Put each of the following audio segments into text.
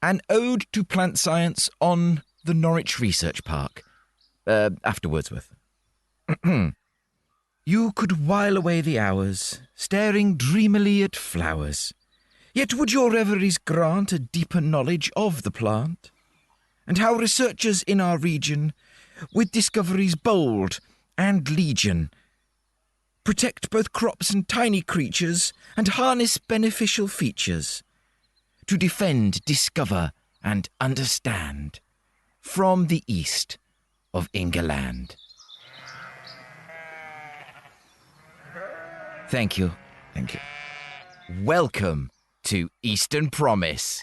An ode to plant science on the Norwich Research Park. After Wordsworth. You could while away the hours, staring dreamily at flowers. Yet would your reveries grant a deeper knowledge of the plant? And how researchers in our region, with discoveries bold and legion, protect both crops and tiny creatures, and harness beneficial features, to defend, discover, and understand, from the east of England. Thank you. Welcome to Eastern Promise.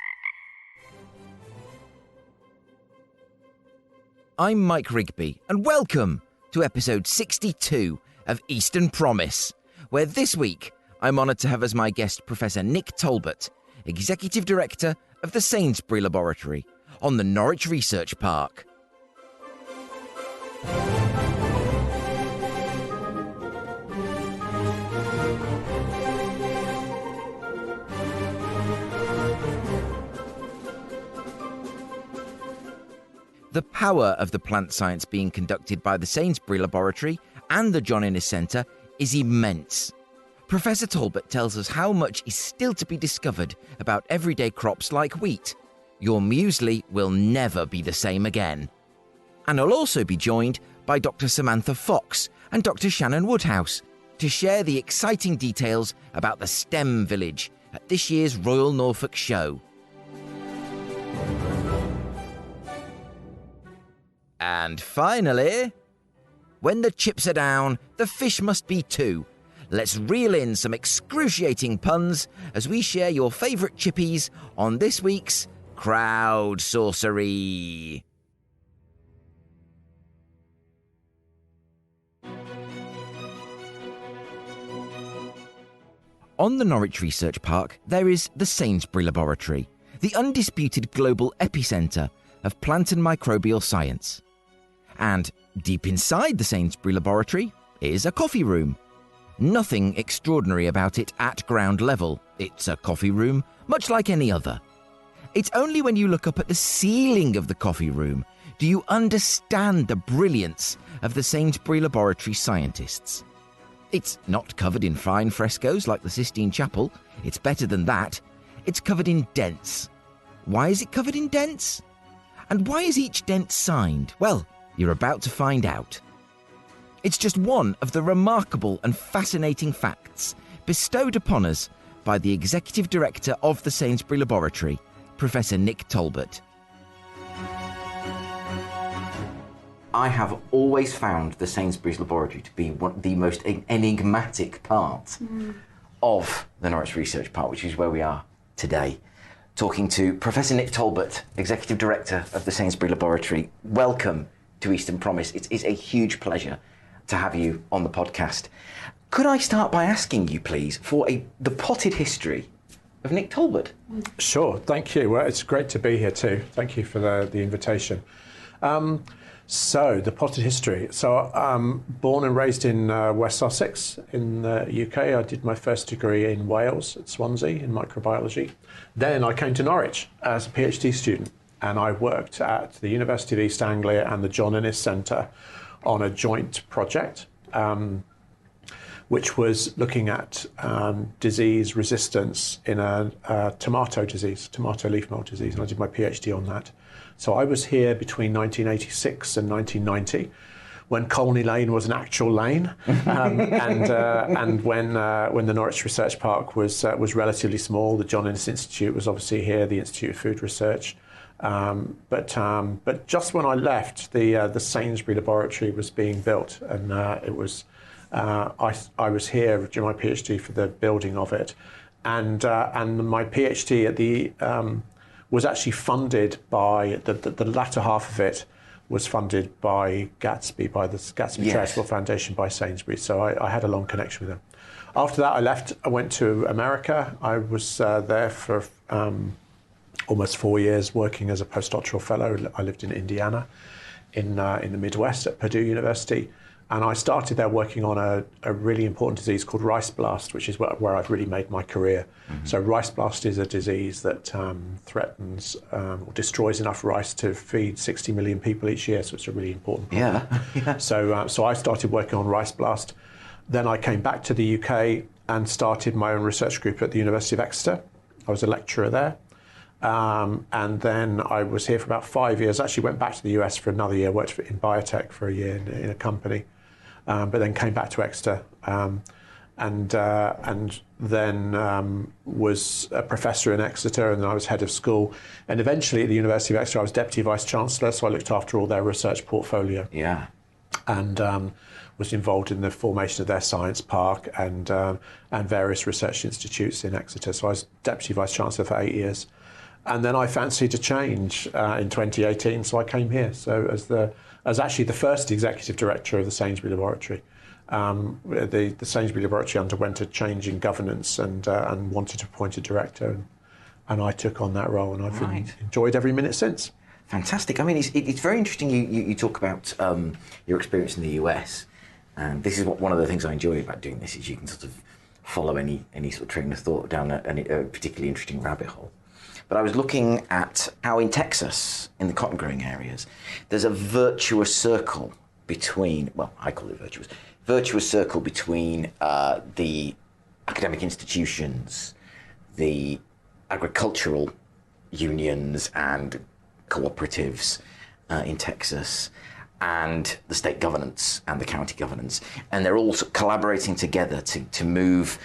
I'm Mike Rigby, and welcome to episode 62 of Eastern Promise, where this week I'm honoured to have as my guest Professor Nick Talbot, Executive Director of the Sainsbury Laboratory on the Norwich Research Park. The power of the plant science being conducted by the Sainsbury Laboratory and the John Innes Centre is immense. Professor Talbot tells us how much is still to be discovered about everyday crops like wheat. Your muesli will never be the same again. And I'll also be joined by Dr Samantha Fox and Dr Shannon Woodhouse to share the exciting details about the STEMM Village at this year's Royal Norfolk Show. And finally, when the chips are down, the fish must be too. Let's reel in some excruciating puns as we share your favourite chippies on this week's Crowd Sorcery. On the Norwich Research Park, there is the Sainsbury Laboratory, the undisputed global epicentre of plant and microbial science. And deep inside the Sainsbury Laboratory is a coffee room. Nothing extraordinary about it at ground level. It's a coffee room, much like any other. It's only when you look up at the ceiling of the coffee room do you understand the brilliance of the Sainsbury Laboratory scientists. It's not covered in fine frescoes like the Sistine Chapel. It's better than that. It's covered in dents. Why is it covered in dents? And why is each dent signed? Well, you're about to find out. It's just one of the remarkable and fascinating facts bestowed upon us by the Executive Director of the Sainsbury Laboratory, Professor Nick Talbot. I have always found the Sainsbury's Laboratory to be one of the most enigmatic parts of the Norwich Research Park, which is where we are today, talking to Professor Nick Talbot, Executive Director of the Sainsbury Laboratory. Welcome to Eastern Promise. It is a huge pleasure to have you on the podcast. Could I start by asking you, please, for the potted history of Nick Talbot? Sure, thank you. Well, it's great to be here too. Thank you for the invitation. So, the potted history. So, born and raised in West Sussex in the UK. I did my first degree in Wales at Swansea in microbiology. Then I came to Norwich as a PhD student, and I worked at the University of East Anglia and the John Innes Centre on a joint project, which was looking at disease resistance in a tomato leaf mold disease, and I did my PhD on that. So I was here between 1986 and 1990, when Colney Lane was an actual lane, and when the Norwich Research Park was relatively small. The John Innes Institute was obviously here, the Institute of Food Research. But just when I left, the Sainsbury Laboratory was being built, and I was here during my PhD for the building of it, and my PhD at the was actually funded by the latter half of it was funded by Gatsby, by the Gatsby Charitable Foundation, by Sainsbury. So I had a long connection with them. After that, I left. I went to America. I was there for almost 4 years working as a postdoctoral fellow. I lived in Indiana, in the Midwest at Purdue University. And I started there working on a really important disease called rice blast, which is where I've really made my career. So rice blast is a disease that threatens or destroys enough rice to feed 60 million people each year. So it's a really important problem. Yeah. So I started working on rice blast. Then I came back to the UK and started my own research group at the University of Exeter. I was a lecturer there. And then I was here for about 5 years. Actually went back to the US for another year, worked in biotech for a year in a company. But then came back to Exeter and then was a professor in Exeter, and then I was head of school. And eventually at the University of Exeter, I was deputy vice-chancellor, so I looked after all their research portfolio. Yeah. And was involved in the formation of their science park and various research institutes in Exeter. So I was deputy vice-chancellor for 8 years. And then I fancied a change in 2018, so I came here. So as actually the first executive director of the Sainsbury Laboratory. The Sainsbury Laboratory underwent a change in governance and wanted to appoint a director, and I took on that role, and I've enjoyed every minute since. Fantastic. I mean, it's very interesting. You talk about your experience in the US, and this is one of the things I enjoy about doing this is you can sort of follow any sort of train of thought down a particularly interesting rabbit hole. But I was looking at how in Texas, in the cotton growing areas, there's a virtuous circle between, well, I call it virtuous circle between the academic institutions, the agricultural unions and cooperatives in Texas, and the state governance and the county governance. And they're all collaborating together to move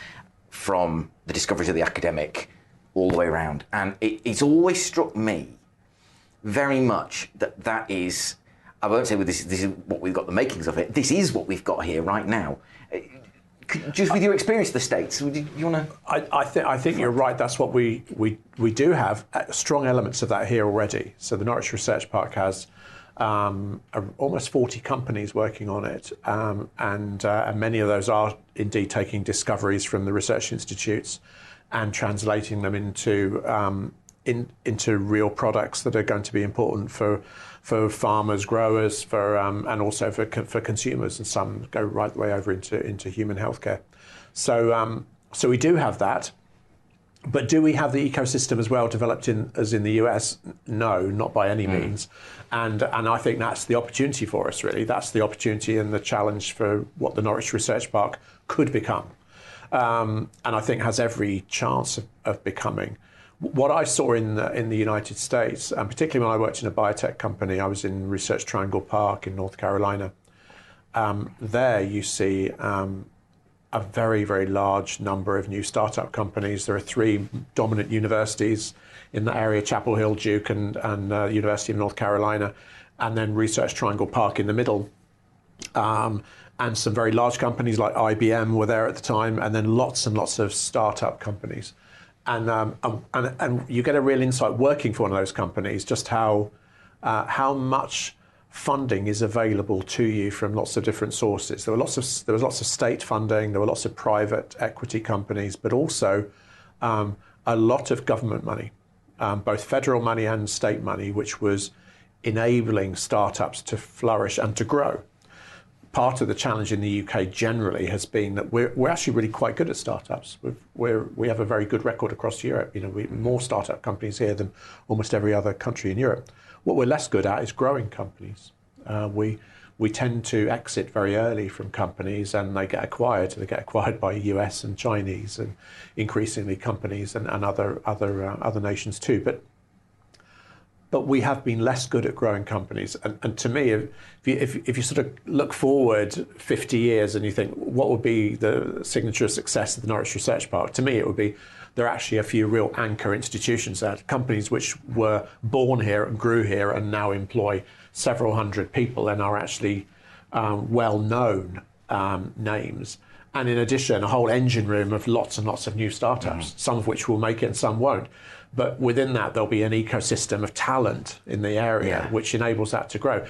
from the discoveries of the academic all the way around. And it's always struck me very much that is, I won't say this is what we've got the makings of it, this is what we've got here right now. Just with your experience of the States, do you want to? I think you're right. That's what we do have strong elements of that here already. So the Norwich Research Park has almost 40 companies working on it, and many of those are indeed taking discoveries from the research institutes and translating them into real products that are going to be important for farmers, growers, and also for consumers, and some go right the way over into human healthcare. So we do have that, but do we have the ecosystem as well developed as in the US? No, not by any means. And I think that's the opportunity for us, really. That's the opportunity and the challenge for what the Norwich Research Park could become. And I think has every chance of becoming. What I saw in the United States, and particularly when I worked in a biotech company, I was in Research Triangle Park in North Carolina. There you see a very, very large number of new startup companies. There are 3 dominant universities in the area, Chapel Hill, Duke, and University of North Carolina, and then Research Triangle Park in the middle. And some very large companies like IBM were there at the time, and then lots and lots of startup companies. And you get a real insight working for one of those companies, just how much funding is available to you from lots of different sources. There was lots of state funding, there were lots of private equity companies, but also a lot of government money, both federal money and state money, which was enabling startups to flourish and to grow. Part of the challenge in the UK generally has been that we're actually really quite good at startups. We have a very good record across Europe. More startup companies here than almost every other country in Europe. What we're less good at is growing companies. We tend to exit very early from companies, and they get acquired. They get acquired by US and Chinese, and increasingly companies and other nations too. But we have been less good at growing companies. And to me, if you sort of look forward 50 years and you think, what would be the signature of success of the Norwich Research Park? To me, it would be there are actually a few real anchor institutions there, companies which were born here and grew here and now employ several hundred people and are actually well-known names. And in addition, a whole engine room of lots and lots of new startups, some of which will make it and some won't. But within that, there'll be an ecosystem of talent in the area, which enables that to grow.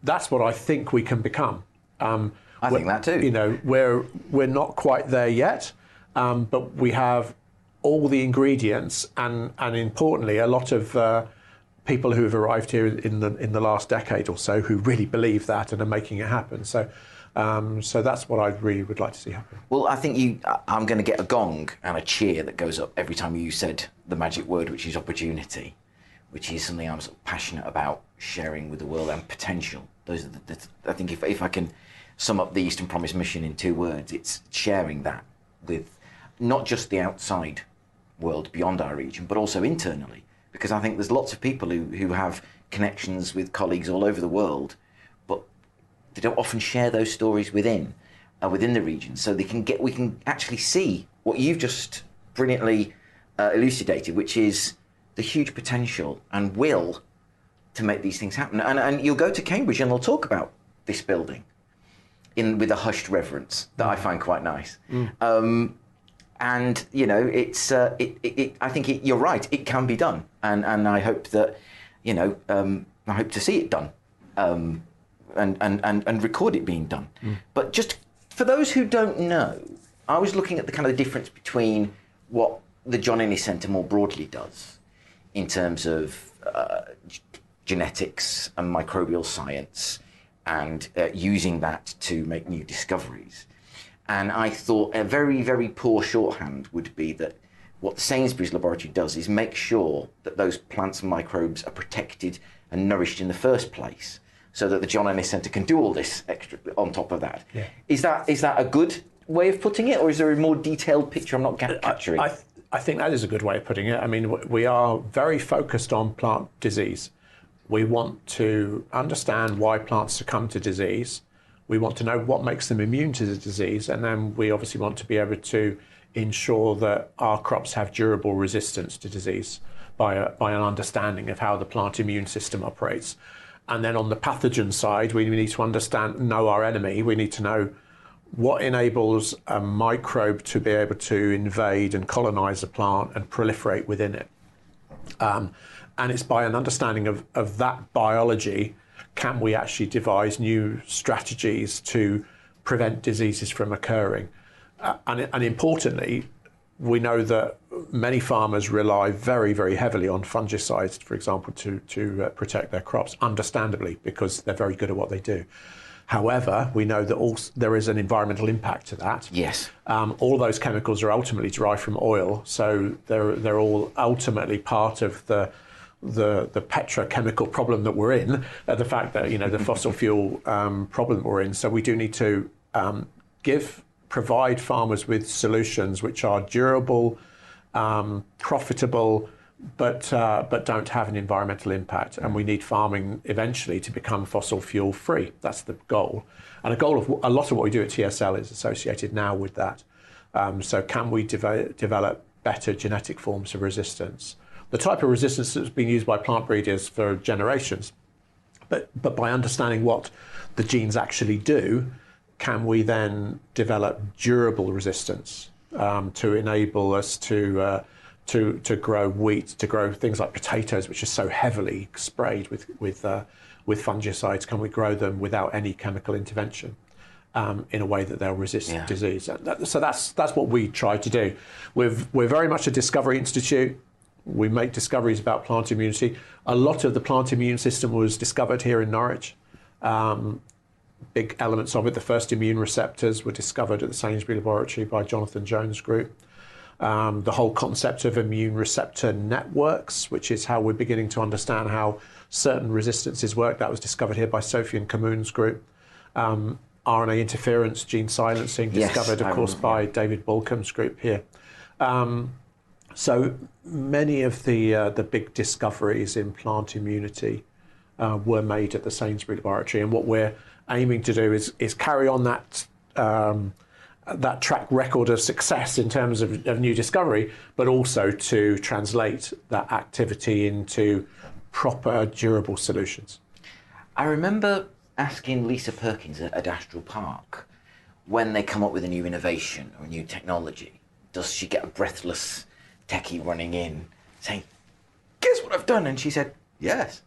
That's what I think we can become. I think that too. We're not quite there yet, but we have all the ingredients, and importantly, a lot of people who have arrived here in the last decade or so who really believe that and are making it happen. So So that's what I really would like to see happen. Well, I think I'm going to get a gong and a cheer that goes up every time you said the magic word, which is opportunity, which is something I'm sort of passionate about sharing with the world, and potential. Those are I think if I can sum up the Eastern Promise mission in 2 words, it's sharing that with not just the outside world beyond our region, but also internally. Because I think there's lots of people who have connections with colleagues all over the world, but they don't often share those stories within the region, so we can actually see what you've just brilliantly elucidated, which is the huge potential and will to make these things happen. And you'll go to Cambridge and they'll talk about this building with a hushed reverence that I find quite nice. And it's I think you're right. It can be done, and I hope that I hope to see it done, and record it being done. But just for those who don't know, I was looking at the kind of difference between what the John Innes Centre more broadly does in terms of genetics and microbial science, and using that to make new discoveries. And I thought a very, very poor shorthand would be that what the Sainsbury's Laboratory does is make sure that those plants and microbes are protected and nourished in the first place, so that the John Innes Centre can do all this extra on top of that. Yeah. Is that a good way of putting it, or is there a more detailed picture I'm not capturing? I think that is a good way of putting it. I mean, we are very focused on plant disease. We want to understand why plants succumb to disease. We want to know what makes them immune to the disease, and then we obviously want to be able to ensure that our crops have durable resistance to disease by an understanding of how the plant immune system operates. And then on the pathogen side, we need to know our enemy. We need to know what enables a microbe to be able to invade and colonize a plant and proliferate within it. And it's by an understanding of that biology can we actually devise new strategies to prevent diseases from occurring. And importantly, we know that many farmers rely very, very heavily on fungicides, for example, to protect their crops, understandably, because they're very good at what they do. However, we know that there is an environmental impact to that. Yes. All those chemicals are ultimately derived from oil, so they're all ultimately part of the petrochemical problem that we're in, the fact that the fossil fuel problem we're in. So we do need to provide farmers with solutions which are durable, profitable, but don't have an environmental impact. And we need farming eventually to become fossil fuel free. That's the goal. And a lot of what we do at TSL is associated now with that. So can we develop better genetic forms of resistance? The type of resistance that's been used by plant breeders for generations, but by understanding what the genes actually do, can we then develop durable resistance to enable us to grow wheat, to grow things like potatoes, which are so heavily sprayed with fungicides? Can we grow them without any chemical intervention in a way that they'll resist disease? So that's what we try to do. We're very much a discovery institute. We make discoveries about plant immunity. A lot of the plant immune system was discovered here in Norwich. Big elements of it, the first immune receptors, were discovered at the Sainsbury Laboratory by Jonathan Jones' group. The whole concept of immune receptor networks, which is how we're beginning to understand how certain resistances work, that was discovered here by Sophie and Kamoon's group. RNA interference, gene silencing, discovered, of course, by David Balcom's group here. So many of the big discoveries in plant immunity were made at the Sainsbury Laboratory, and what we're aiming to do is carry on that track record of success in terms of new discovery, but also to translate that activity into proper, durable solutions. I remember asking Lisa Perkins at Astral Park, when they come up with a new innovation or a new technology, does she get a breathless techie running in saying, "Guess what I've done?" And she said, "Yes."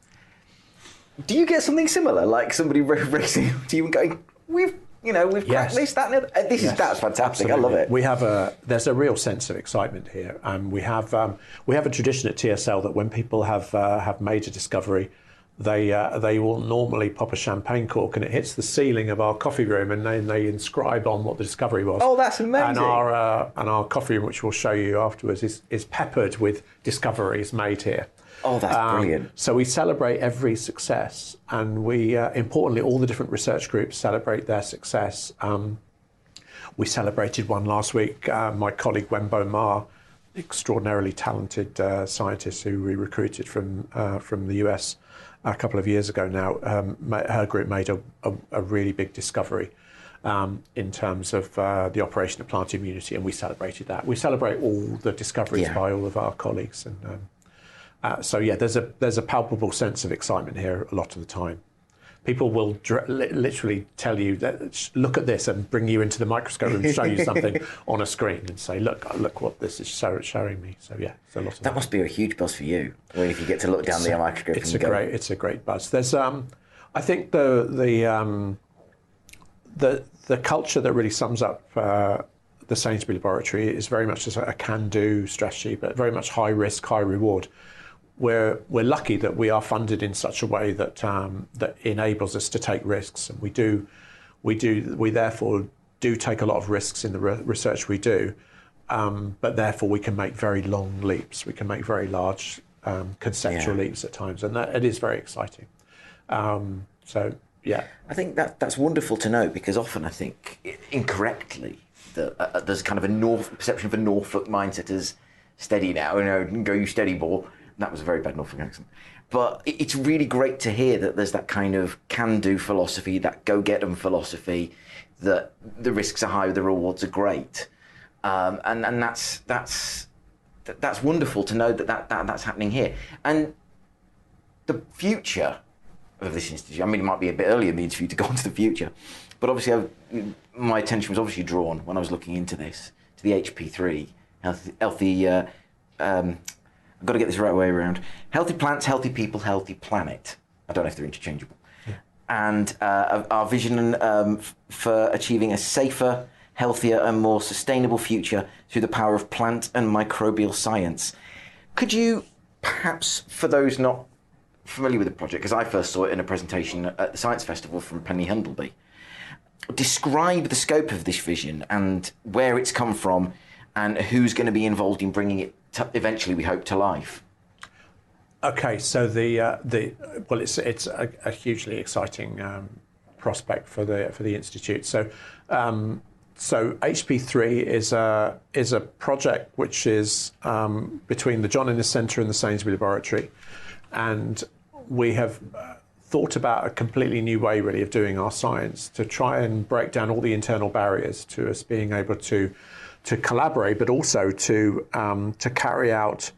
Do you get something similar, like somebody racing to you and going, we've cracked this, that, and the other. That's fantastic. Absolutely. I love it. There's a real sense of excitement here. We have a tradition at TSL that when people have made a discovery, they will normally pop a champagne cork and it hits the ceiling of our coffee room, and then they inscribe on what the discovery was. Oh, that's amazing! And our coffee room, which we'll show you afterwards, is peppered with discoveries made here. Oh, that's brilliant! So we celebrate every success, and we importantly, all the different research groups celebrate their success. We celebrated one last week. My colleague Wenbo Ma, extraordinarily talented scientist who we recruited from the US a couple of years ago now, her group made a really big discovery in terms of the operation of plant immunity, and we celebrated that. We celebrate all the discoveries by all of our colleagues, and so yeah, there's a palpable sense of excitement here a lot of the time. People will literally tell you that, look at this, and bring you into the microscope and show you something on a screen and say, look what this is showing me. So yeah, it's a lot of that. Must be a huge buzz for you when if you get to look down the microscope. It's a great buzz. There's I think the culture that really sums up the Sainsbury Laboratory is very much a can-do strategy, but very much high risk, high reward. We're lucky that we are funded in such a way that that enables us to take risks, and we therefore do take a lot of risks in the research we do, but therefore we can make very long leaps. We can make very large conceptual leaps at times, and it is very exciting. So yeah, I think that's wonderful to know, because often I think incorrectly that there's kind of a perception of a Norfolk mindset as steady now, go you steady ball. That was a very bad Norfolk accent. But it's really great to hear that there's that kind of can-do philosophy, that go-get-'em philosophy, that the risks are high, the rewards are great. And that's wonderful to know that's happening here. And the future of this institute, I mean, it might be a bit early in the interview to go on to the future, but obviously my attention was obviously drawn when I was looking into this, to the HP3, healthy I've got to get this the right way around. Healthy plants, healthy people, healthy planet. I don't know if they're interchangeable. Yeah. And our vision for achieving a safer, healthier and more sustainable future through the power of plant and microbial science. Could you perhaps, for those not familiar with the project, because I first saw it in a presentation at the Science Festival from Penny Hundleby, describe the scope of this vision and where it's come from and who's going to be involved in bringing it eventually, we hope, to life. Okay, so it's a hugely exciting prospect for the institute. So HP3 is a project which is between the John Innes Centre and the Sainsbury Laboratory, and we have thought about a completely new way, really, of doing our science to try and break down all the internal barriers to us being able to collaborate, but also to carry out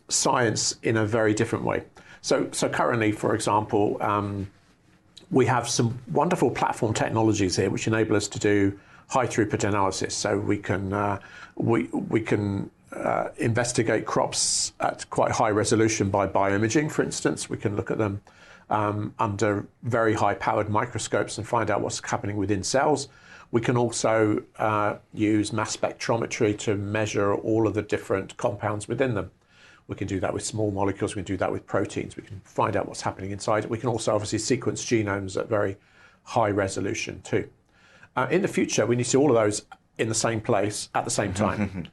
science in a very different way. So currently, for example, we have some wonderful platform technologies here which enable us to do high throughput analysis. So we can investigate crops at quite high resolution by bioimaging, for instance. We can look at them under very high powered microscopes and find out what's happening within cells. We can also use mass spectrometry to measure all of the different compounds within them. We can do that with small molecules, we can do that with proteins, we can find out what's happening inside. We can also obviously sequence genomes at very high resolution too. In the future, we need to do all of those in the same place at the same time.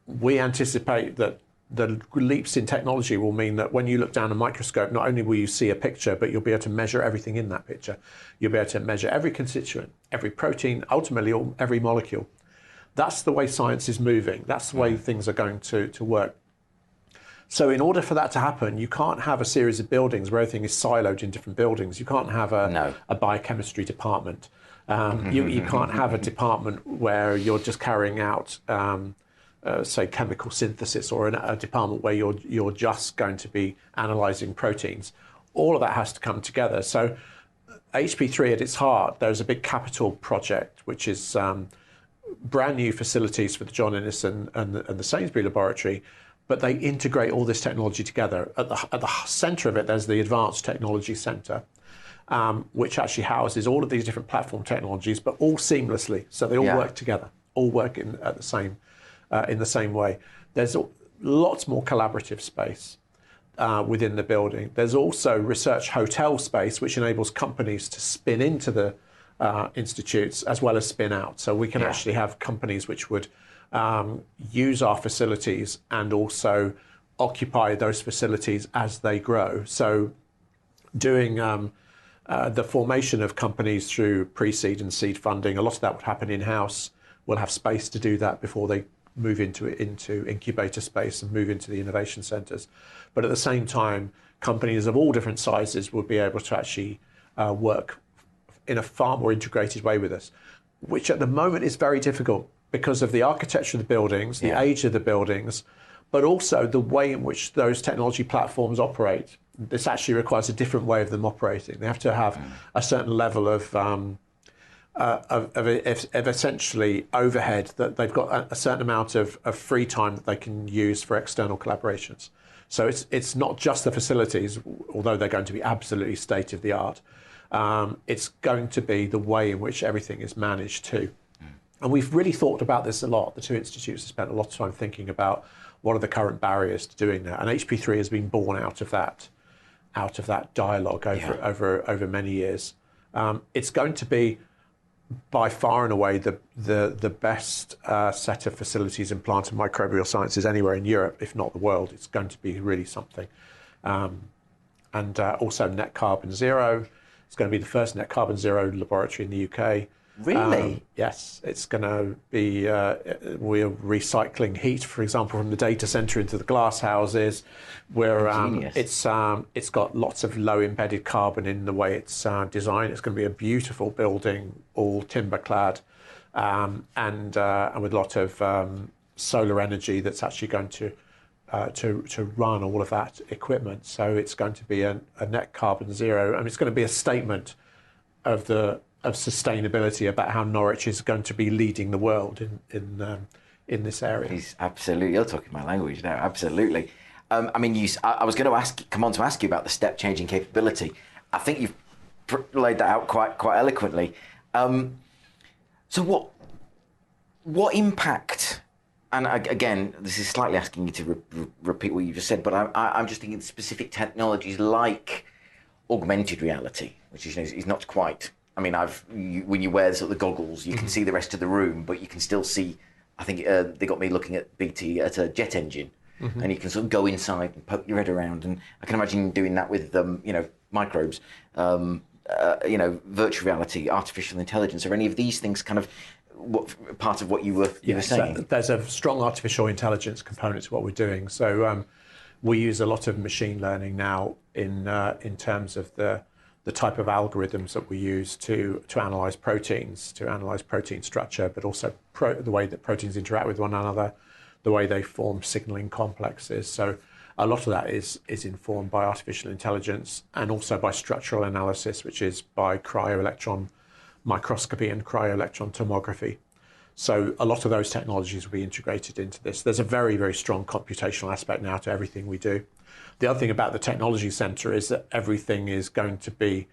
We anticipate that the leaps in technology will mean that when you look down a microscope, not only will you see a picture, but you'll be able to measure everything in that picture. You'll be able to measure every constituent, every protein, ultimately every molecule. That's the way science is moving. That's the way things are going to work. So in order for that to happen, you can't have a series of buildings where everything is siloed in different buildings. You can't have a biochemistry department. You can't have a department where you're just carrying out say chemical synthesis, or a department where you're just going to be analysing proteins. All of that has to come together. So HP3 at its heart, there's a big capital project, which is brand new facilities for the John Innes and the Sainsbury Laboratory, but they integrate all this technology together. At the centre of it, there's the Advanced Technology Centre, which actually houses all of these different platform technologies, but all seamlessly. So they all work together, all work in the same way. There's lots more collaborative space. within the building. There's also research hotel space, which enables companies to spin into the institutes as well as spin out. So we can actually have companies which would use our facilities and also occupy those facilities as they grow. So doing the formation of companies through pre-seed and seed funding, a lot of that would happen in-house. We'll have space to do that before they move into incubator space and move into the innovation centres. But at the same time, companies of all different sizes will be able to actually work in a far more integrated way with us, which at the moment is very difficult because of the architecture of the buildings, the age of the buildings, but also the way in which those technology platforms operate. This actually requires a different way of them operating. They have to have a certain level of essentially overhead, that they've got a certain amount of free time that they can use for external collaborations. So it's not just the facilities, although they're going to be absolutely state of the art. It's going to be the way in which everything is managed too. And we've really thought about this a lot. The two institutes have spent a lot of time thinking about what are the current barriers to doing that. And HP3 has been born out of that dialogue over many years. It's going to be by far and away the best set of facilities in plant and microbial sciences anywhere in Europe, if not the world. It's going to be really something. And also net carbon zero. It's going to be the first net carbon zero laboratory in the UK. Really? Yes, it's going to be, we're recycling heat, for example, from the data centre into the glass houses. It's got lots of low embedded carbon in the way it's designed. It's going to be a beautiful building, all timber clad, and with a lot of solar energy that's actually going to run all of that equipment. So it's going to be a net carbon zero, and it's going to be a statement of sustainability about how Norwich is going to be leading the world in this area. You're talking my language now. Absolutely. I mean, I was going to come on to ask you about the step changing capability. I think you've laid that out quite eloquently. So what impact? And again, this is slightly asking you to repeat what you just said, but I'm just thinking specific technologies like augmented reality, which is not quite. I mean, when you wear sort of the goggles, you can see the rest of the room, but you can still see. I think they got me looking at BT at a jet engine, and you can sort of go inside and poke your head around. And I can imagine doing that with microbes, virtual reality, artificial intelligence. Are any of these things kind of part of what you were saying? There's a strong artificial intelligence component to what we're doing. So we use a lot of machine learning now in terms of the type of algorithms that we use to analyze proteins, to analyze protein structure, but also the way that proteins interact with one another, the way they form signaling complexes. So a lot of that is informed by artificial intelligence and also by structural analysis, which is by cryo-electron microscopy and cryo-electron tomography. So a lot of those technologies will be integrated into this. There's a very, very strong computational aspect now to everything we do. The other thing about the technology centre is that everything is going to be,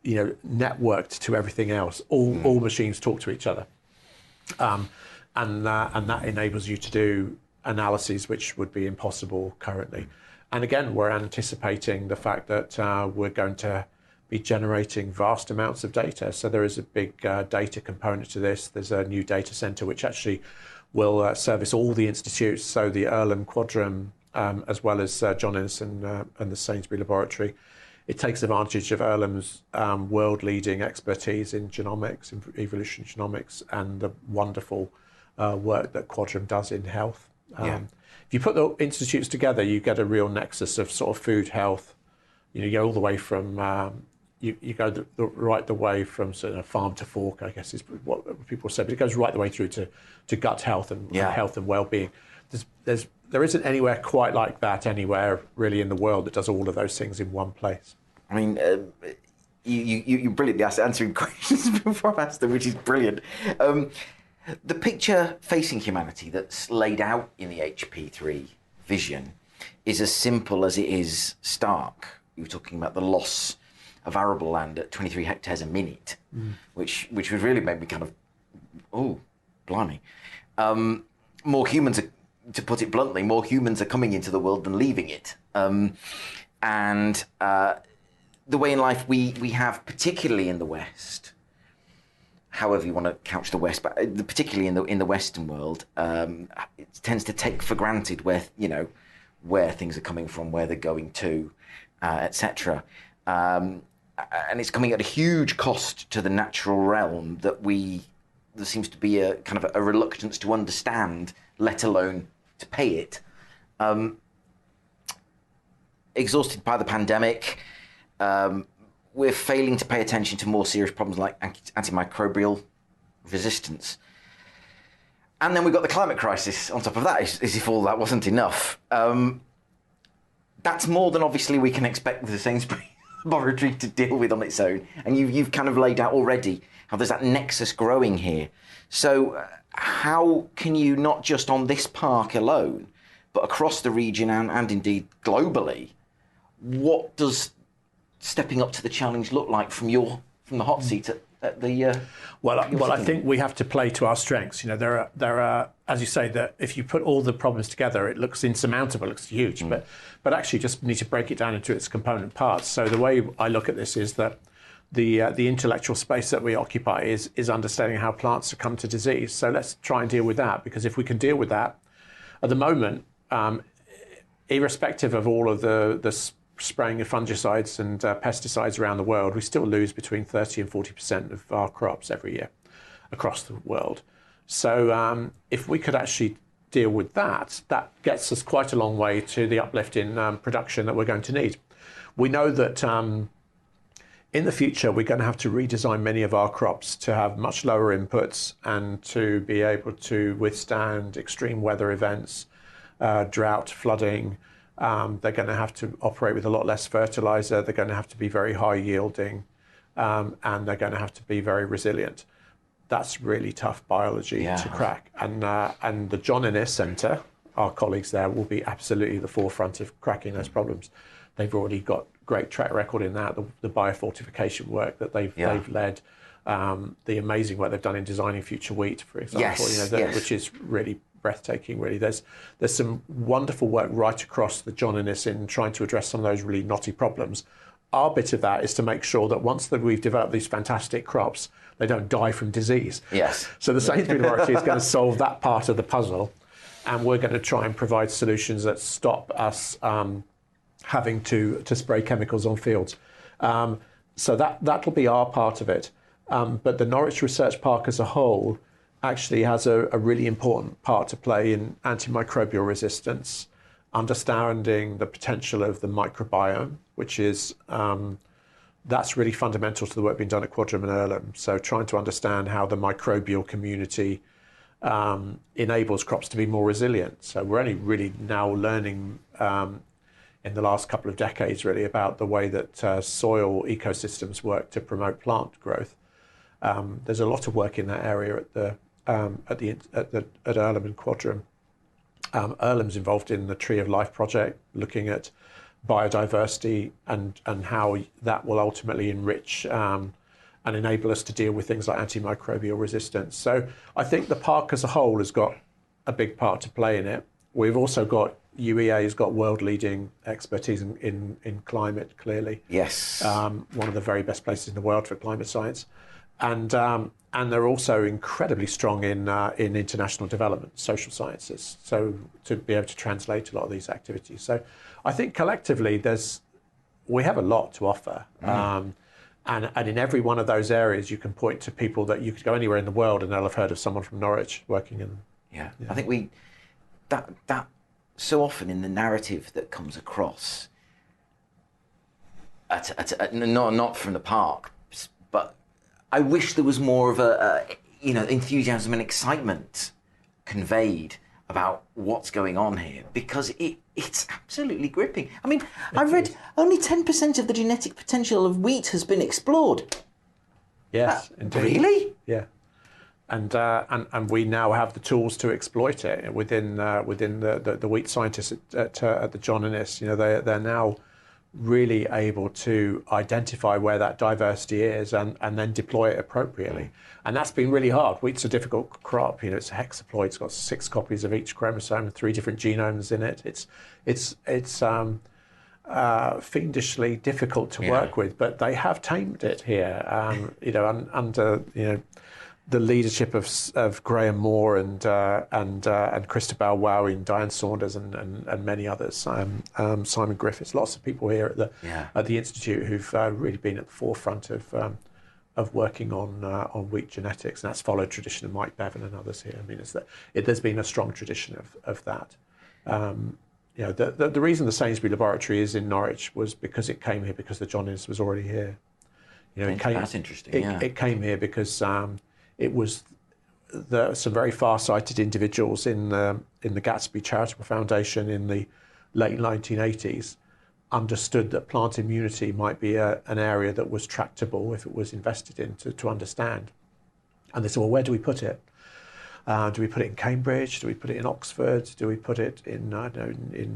networked to everything else. All machines talk to each other, and that enables you to do analyses which would be impossible currently. And again, we're anticipating the fact that we're going to be generating vast amounts of data. So there is a big data component to this. There's a new data centre which actually will service all the institutes, so the Earlham Quadrum, as well as John Innocent and the Sainsbury Laboratory. It takes advantage of Earlham's world-leading expertise in genomics, in evolutionary genomics, and the wonderful work that Quadrum does in health. If you put the institutes together, you get a real nexus of sort of food health. You go all the way from you go right the way from sort of farm to fork, I guess is what people say, but it goes right the way through to gut health and health and well-being. There isn't anywhere quite like that anywhere really in the world that does all of those things in one place. I mean, you're brilliantly answering questions before I've asked them, which is brilliant. The picture facing humanity that's laid out in the HP3 vision is as simple as it is stark. You were talking about the loss of arable land at 23 hectares a minute, which would really make me kind of, oh, blimey. More humans are to put it bluntly, more humans are coming into the world than leaving it. And the way in life we have, particularly in the West, however you want to couch the West, but particularly in the Western world, it tends to take for granted where things are coming from, where they're going to, etc. And it's coming at a huge cost to the natural realm that there seems to be a kind of a reluctance to understand, let alone to pay it. Exhausted by the pandemic, we're failing to pay attention to more serious problems like antimicrobial resistance. And then we've got the climate crisis on top of that, as if all that wasn't enough. That's more than obviously we can expect the Sainsbury Laboratory to deal with on its own. And you've kind of laid out already how there's that nexus growing here. So how can you, not just on this park alone, but across the region and indeed globally, what does stepping up to the challenge look like from the hot seat at the? Well, I think we have to play to our strengths. There are, as you say, that if you put all the problems together, it looks insurmountable, it looks huge, but actually just need to break it down into its component parts. So the way I look at this is that the intellectual space that we occupy is understanding how plants succumb to disease. So let's try and deal with that, because if we can deal with that, at the moment, irrespective of all of the spraying of fungicides and pesticides around the world, we still lose between 30 and 40% of our crops every year across the world. So if we could actually deal with that gets us quite a long way to the uplift in production that we're going to need. We know that in the future, we're going to have to redesign many of our crops to have much lower inputs and to be able to withstand extreme weather events, drought, flooding. They're going to have to operate with a lot less fertilizer. They're going to have to be very high yielding, and they're going to have to be very resilient. That's really tough biology to crack. And the John Innes Centre, our colleagues there, will be absolutely the forefront of cracking those problems. They've already got great track record in that, the biofortification work that they've led, the amazing work they've done in designing future wheat, for example, which is really breathtaking, really. There's some wonderful work right across the John Innes in trying to address some of those really knotty problems. Our bit of that is to make sure that once we've developed these fantastic crops, they don't die from disease. Yes. So the Sainsbury Laboratory is going to solve that part of the puzzle, and we're going to try and provide solutions that stop us having to spray chemicals on fields. So that'll be our part of it. But the Norwich Research Park as a whole actually has a really important part to play in antimicrobial resistance, understanding the potential of the microbiome, which is, that's really fundamental to the work being done at Quadram and Earlham. So trying to understand how the microbial community enables crops to be more resilient. So we're only really now learning in the last couple of decades really about the way that soil ecosystems work to promote plant growth. There's a lot of work in that area at Earlham and Quadram. Earlham's involved in the Tree of Life project, looking at biodiversity and how that will ultimately enrich and enable us to deal with things like antimicrobial resistance. So I think the park as a whole has got a big part to play in it. We've also got UEA has got world-leading expertise in climate, clearly. Yes. One of the very best places in the world for climate science. And they're also incredibly strong in international development, social sciences, so to be able to translate a lot of these activities. So I think collectively we have a lot to offer. And in every one of those areas, you can point to people that you could go anywhere in the world and they'll have heard of someone from Norwich working in them. Yeah. I think that so often in the narrative that comes across, not from the park, but I wish there was more of a enthusiasm and excitement conveyed about what's going on here, because it's absolutely gripping. I mean, I read only 10% of the genetic potential of wheat has been explored. Yes, indeed. Really? Yeah. And we now have the tools to exploit it within the wheat scientists at the John Innes. They're now really able to identify where that diversity is and then deploy it appropriately. And that's been really hard. Wheat's a difficult crop. It's a hexaploid. It's got 6 copies of each chromosome, 3 different genomes in it. It's fiendishly difficult to work with, but they have tamed it here. Under the leadership of Graham Moore and Christabel Wowie and Diane Saunders and many others, Simon Griffiths, lots of people here at the Institute who've really been at the forefront of working on wheat genetics, and that's followed tradition of Mike Bevan and others here. I mean, there's been a strong tradition of that. The reason the Sainsbury Laboratory is in Norwich was because it came here because the John Innes was already here. That's interesting. It came here because it was some very far-sighted individuals in the Gatsby Charitable Foundation in the late 1980s understood that plant immunity might be an area that was tractable if it was invested in to understand. And they said, well, where do we put it? Do we put it in Cambridge? Do we put it in Oxford? Do we put it in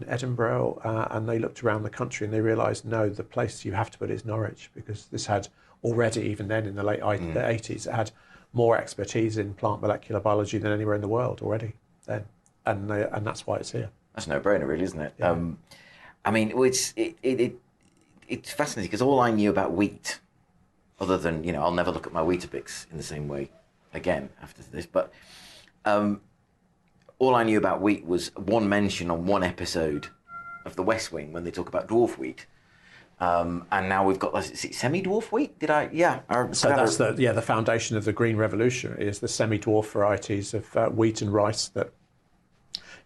Edinburgh? And they looked around the country and they realised, no, the place you have to put it is Norwich, because this had already, even then in the late 80s, it had more expertise in plant molecular biology than anywhere in the world already then. And that's why it's here. That's a no-brainer, really, isn't it? Yeah. I mean, it's fascinating because all I knew about wheat, other than, I'll never look at my Weetabix in the same way again after this, but all I knew about wheat was one mention on one episode of The West Wing when they talk about dwarf wheat. And now we've got, is it semi-dwarf wheat? So that's the foundation of the Green Revolution is the semi-dwarf varieties of wheat and rice that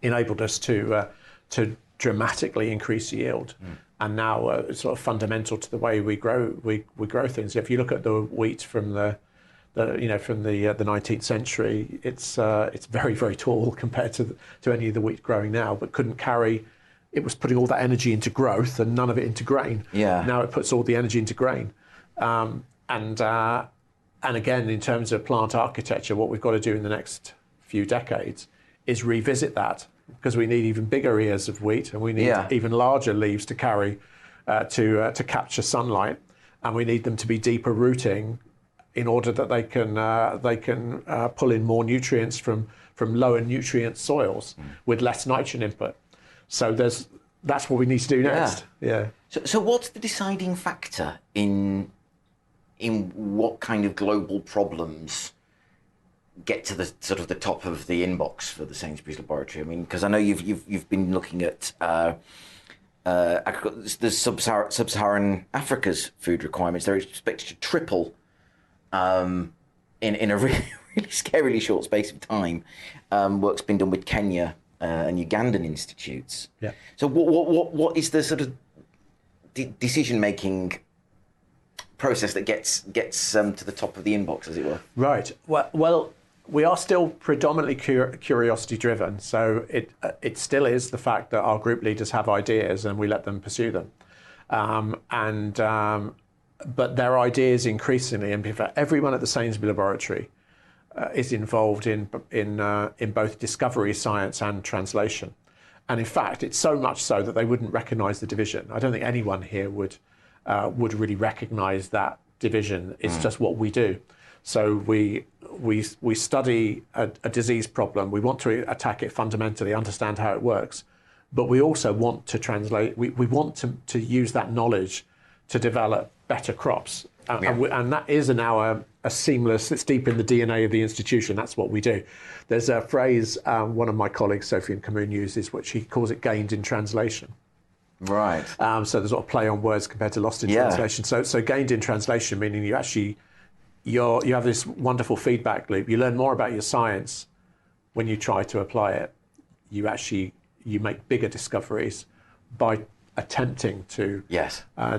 enabled us to dramatically increase yield. And now it's sort of fundamental to the way we grow things. If you look at the wheat from the 19th century, it's very, very tall compared to any of the wheat growing now, but couldn't carry. It was putting all that energy into growth and none of it into grain. Yeah. Now it puts all the energy into grain. And again, in terms of plant architecture, what we've got to do in the next few decades is revisit that, because we need even bigger ears of wheat and we need even larger leaves to carry to capture sunlight, and we need them to be deeper rooting in order that they can pull in more nutrients from lower nutrient soils with less nitrogen input. So that's what we need to do next. Yeah. So what's the deciding factor in what kind of global problems get to the sort of the top of the inbox for the Sainsbury's Laboratory? I mean, because I know you've been looking at the sub-Saharan Africa's food requirements. They're expected to triple in a really scarily short space of time. Work's been done with Kenya and Ugandan institutes. Yeah. So what is the sort of decision-making process that gets to the top of the inbox, as it were? Right. Well, we are still predominantly curiosity-driven. So it still is the fact that our group leaders have ideas and we let them pursue them. But their ideas increasingly, and in fact, everyone at the Sainsbury Laboratory is involved in both discovery science and translation. And in fact, it's so much so that they wouldn't recognise the division. I don't think anyone here would really recognise that division. It's just what we do. So we study a disease problem. We want to attack it fundamentally, understand how it works, but we also want to translate. We want to use that knowledge to develop better crops. And that is now a seamless, it's deep in the DNA of the institution. That's what we do. There's a phrase one of my colleagues, Sophie and Camoon, uses, which he calls it gained in translation. Right. So there's sort of play on words compared to lost in translation. So gained in translation, meaning you have this wonderful feedback loop. You learn more about your science when you try to apply it. You make bigger discoveries by attempting to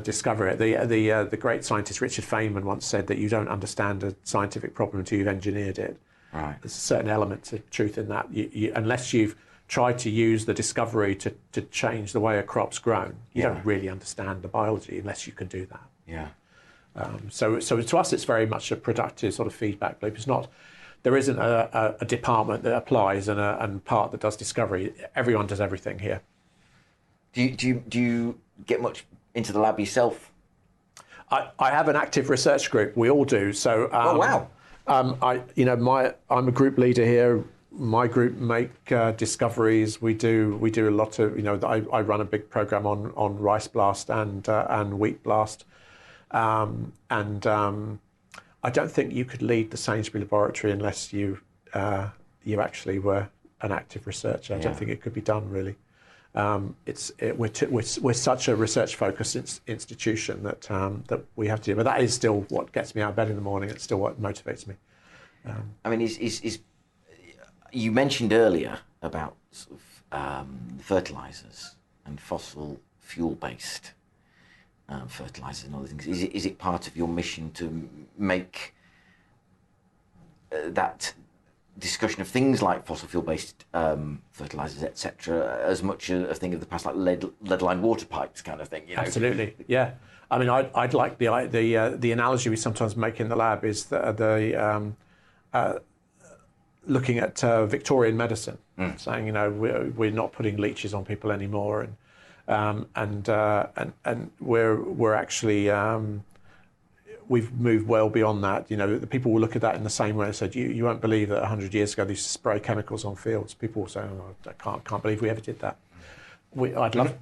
discover it. The great scientist Richard Feynman once said that you don't understand a scientific problem until you've engineered it. Right. There's a certain element of truth in that. Unless you've tried to use the discovery to change the way a crop's grown, you don't really understand the biology unless you can do that. Yeah. So to us, it's very much a productive sort of feedback loop. It's not. There isn't a department that applies and part that does discovery. Everyone does everything here. Do you get much into the lab yourself? I have an active research group. We all do. So, Oh wow! I'm a group leader here. My group make discoveries. We do a lot of, I run a big program on rice blast and wheat blast, and I don't think you could lead the Sainsbury Laboratory unless you actually were an active researcher. I don't think it could be done really. We're such a research-focused institution that we have to do. But that is still what gets me out of bed in the morning. It's still what motivates me. I mean, you mentioned earlier about sort of fertilizers and fossil fuel-based fertilizers and other things. Is it part of your mission to make that discussion of things like fossil fuel-based fertilizers, etc., as much a thing of the past, like lead-lined water pipes kind of thing? Absolutely, yeah. I mean, I'd like the analogy we sometimes make in the lab is looking at Victorian medicine, saying we're not putting leeches on people anymore, and we're actually we've moved well beyond that. The people will look at that in the same way and said, you won't believe that 100 years ago they used to spray chemicals on fields. People will say, I can't believe we ever did that. I'd love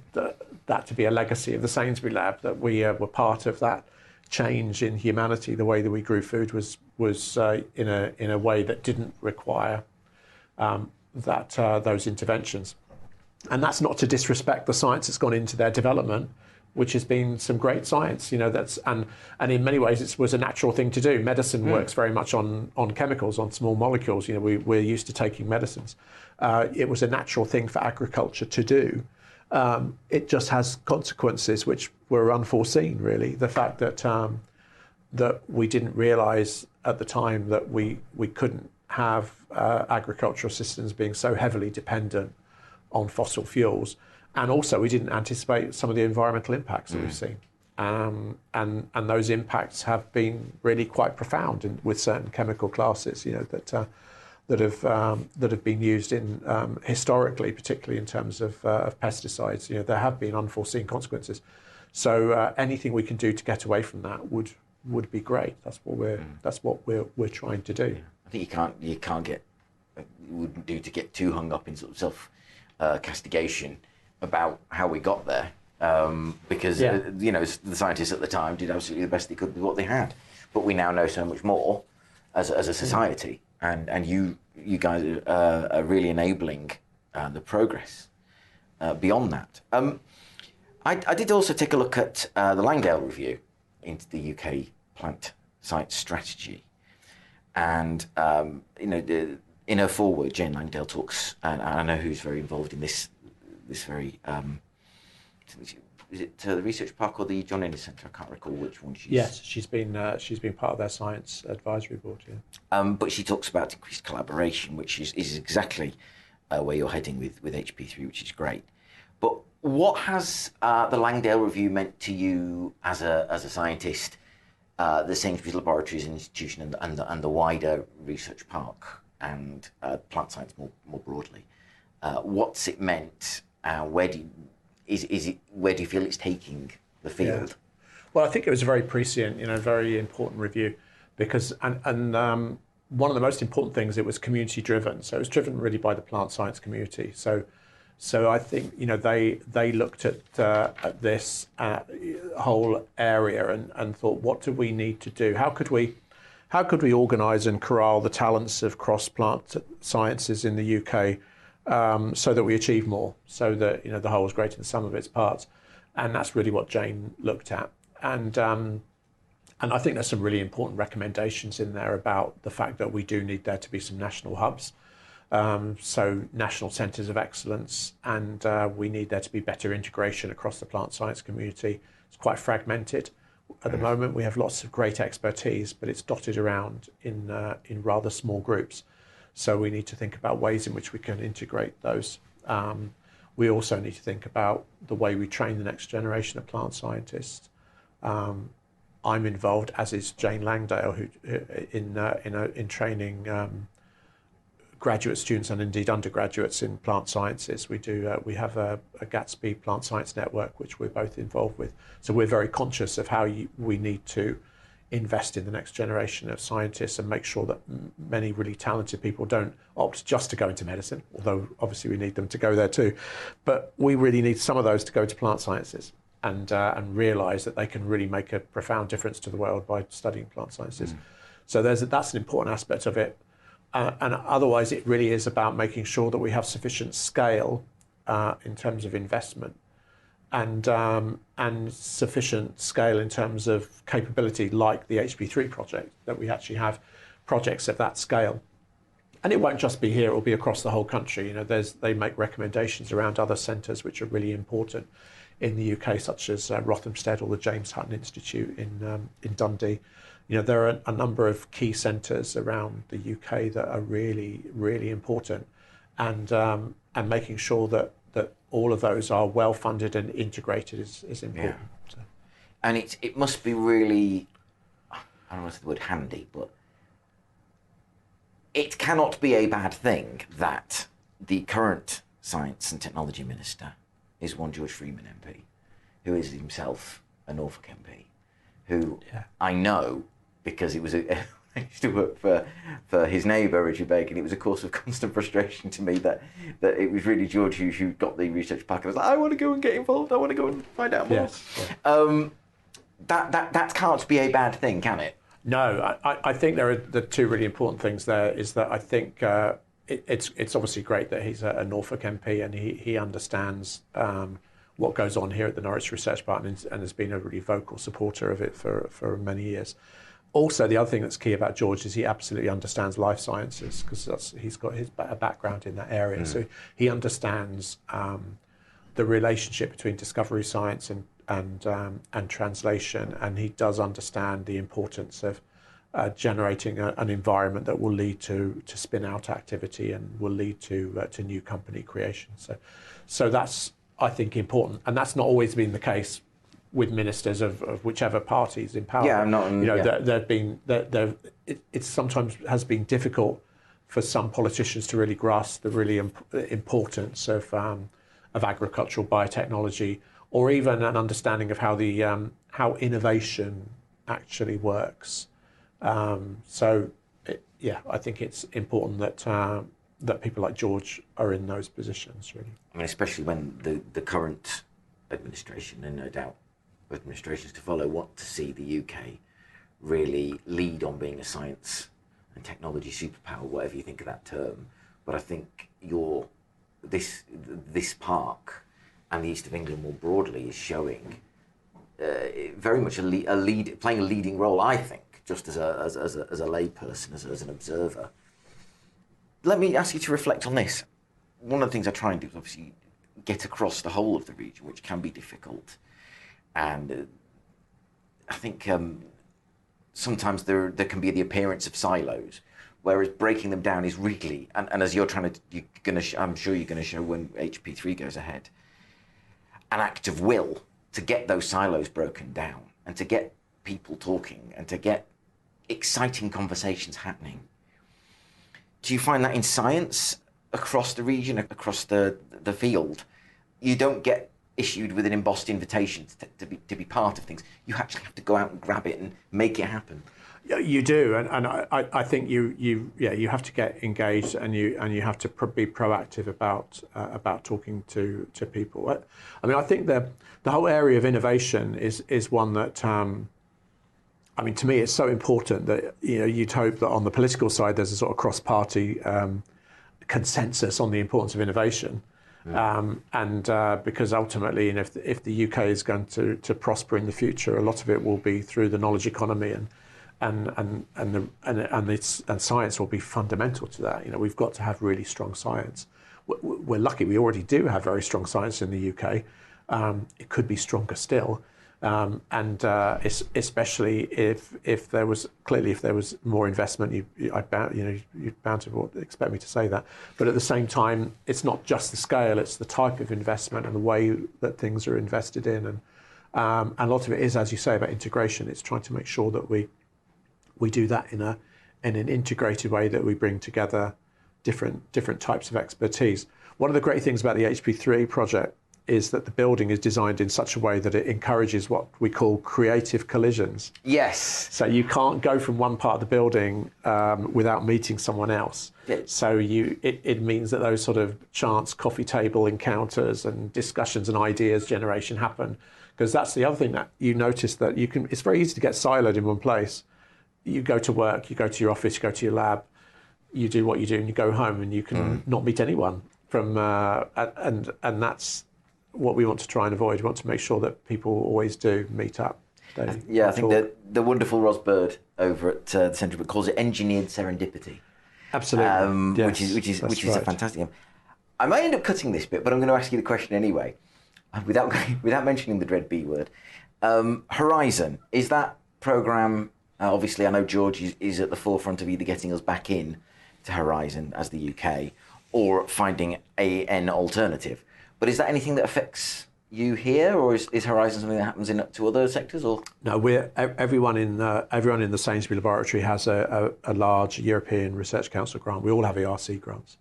that to be a legacy of the Sainsbury Lab, that we were part of that change in humanity. The way that we grew food was in a way that didn't require those interventions. And that's not to disrespect the science that's gone into their development, which has been some great science. And in many ways it was a natural thing to do. Medicine works very much on chemicals, on small molecules. We're used to taking medicines. It was a natural thing for agriculture to do. It just has consequences which were unforeseen, really. The fact that we didn't realise at the time that we couldn't have agricultural systems being so heavily dependent on fossil fuels, and also we didn't anticipate some of the environmental impacts that we've seen, and those impacts have been really quite profound with certain chemical classes, that have been used in historically, particularly in terms of pesticides. There have been unforeseen consequences. So anything we can do to get away from that would be great. That's what we're trying to do. I think you wouldn't do to get too hung up in sort of self castigation about how we got there, because the scientists at the time did absolutely the best they could with what they had. But we now know so much more as a society, and you guys are really enabling the progress beyond that. I did also take a look at the Langdale review into the UK plant science strategy, and in her foreword, Jane Langdale talks, and I know who's very involved in this very. Is it the Research Park or the John Innes Centre? I can't recall which one she's. Yes, she's been part of their science advisory board. Yeah. But she talks about increased collaboration, which is exactly where you're heading with HP3, which is great. But what has the Langdale review meant to you as a scientist, the Sainsbury Laboratory as an institution, and the wider Research Park and plant science more broadly? What's it meant? Where do you feel it's taking the field? Yeah. Well, I think it was a very prescient, very important review, because and one of the most important things, it was community driven. So it was driven really by the plant science community. So I think they looked at this whole area and thought, what do we need to do? How could we organise and corral the talents of cross plant sciences in the UK? So that we achieve more, so that the whole is greater than the sum of its parts, and that's really what Jane looked at. And I think there's some really important recommendations in there about the fact that we do need there to be some national hubs, so national centres of excellence, and we need there to be better integration across the plant science community. It's quite fragmented at the moment. We have lots of great expertise, but it's dotted around in rather small groups. So we need to think about ways in which we can integrate those. We also need to think about the way we train the next generation of plant scientists. I'm involved, as is Jane Langdale, who in training graduate students and indeed undergraduates in plant sciences. We have a Gatsby Plant Science Network, which we're both involved with. So we're very conscious of how we need to invest in the next generation of scientists and make sure that many really talented people don't opt just to go into medicine, although obviously we need them to go there too. But we really need some of those to go to plant sciences and realise that they can really make a profound difference to the world by studying plant sciences. So that's an important aspect of it. And otherwise, it really is about making sure that we have sufficient scale in terms of investment and sufficient scale in terms of capability, like the HP3 project, that we actually have projects of that scale. And it won't just be here; it will be across the whole country. You know, they make recommendations around other centres which are really important in the UK, such as Rothamsted or the James Hutton Institute in Dundee. You know, there are a number of key centres around the UK that are really, really important, and making sure that all of those are well funded and integrated is important. Yeah. So. And it must be really, I don't want to say the word handy, but it cannot be a bad thing that the current Science and Technology Minister is one George Freeman MP, who is himself a Norfolk MP, who I know because it was I used to work for his neighbour, Richard Bacon. It was a cause of constant frustration to me that it was really George who got the research park. I was like, I want to go and get involved. I want to go and find out more. Yes. Yeah. That can't be a bad thing, can it? No, I think there are the two really important things there. Is that I think it's obviously great that he's a Norfolk MP and he understands what goes on here at the Norwich Research Park and has been a really vocal supporter of it for many years. Also, the other thing that's key about George is he absolutely understands life sciences, because he's got a background in that area. So he understands the relationship between discovery science and translation, and he does understand the importance of generating an environment that will lead to spin out activity and will lead to new company creation. So that's, I think, important, and that's not always been the case with ministers of whichever parties in power. Yeah, I'm not. It sometimes has been difficult for some politicians to really grasp the really importance of agricultural biotechnology, or even an understanding of how innovation actually works. I think it's important that people like George are in those positions, really. I mean, especially when the current administration, and no doubt administrations to follow, want to see the UK really lead on being a science and technology superpower, whatever you think of that term. But I think this park and the East of England more broadly is showing very much playing a leading role, I think, just as a layperson, as an observer. Let me ask you to reflect on this. One of the things I try and do is obviously get across the whole of the region, which can be difficult. And I think sometimes there can be the appearance of silos, whereas breaking them down is really, and as I'm sure you're going to show when HP3 goes ahead, an act of will to get those silos broken down and to get people talking and to get exciting conversations happening. Do you find that in science across the region, across the field, you don't get issued with an embossed invitation to be part of things? You actually have to go out and grab it and make it happen. Yeah, you do, and I think you have to get engaged, and you have to be proactive about talking to people. I mean, I think the whole area of innovation is one that I mean, to me, it's so important that you'd hope that on the political side there's a sort of cross-party consensus on the importance of innovation. Because ultimately, if the UK is going to prosper in the future, a lot of it will be through the knowledge economy, and science will be fundamental to that. We've got to have really strong science. We're lucky; we already do have very strong science in the UK. It could be stronger still, especially if there was more investment, you'd bound to expect me to say that. But at the same time, it's not just the scale; it's the type of investment and the way that things are invested in, and a lot of it is, as you say, about integration. It's trying to make sure that we do that in an integrated way, that we bring together different types of expertise. One of the great things about the HP3 project is that the building is designed in such a way that it encourages what we call creative collisions. Yes. So you can't go from one part of the building without meeting someone else. Yeah. So it means that those sort of chance coffee table encounters and discussions and ideas generation happen. Because that's the other thing that you notice, that it's very easy to get siloed in one place. You go to work, you go to your office, you go to your lab, you do what you do and you go home, and you can not meet anyone from, and that's what we want to try and avoid. We want to make sure that people always do meet up. I think that the wonderful Ros Bird over at the Centre calls it engineered serendipity. Absolutely, yes, which is right. A fantastic. I may end up cutting this bit, but I'm going to ask you the question anyway, without mentioning the dread B word. Horizon, is that programme? Obviously, I know George is at the forefront of either getting us back in to Horizon as the UK, or finding an alternative. But is that anything that affects you here, or is Horizon something that happens to other sectors? Or no, everyone in the Sainsbury Laboratory has a large European Research Council grant. We all have ERC grants.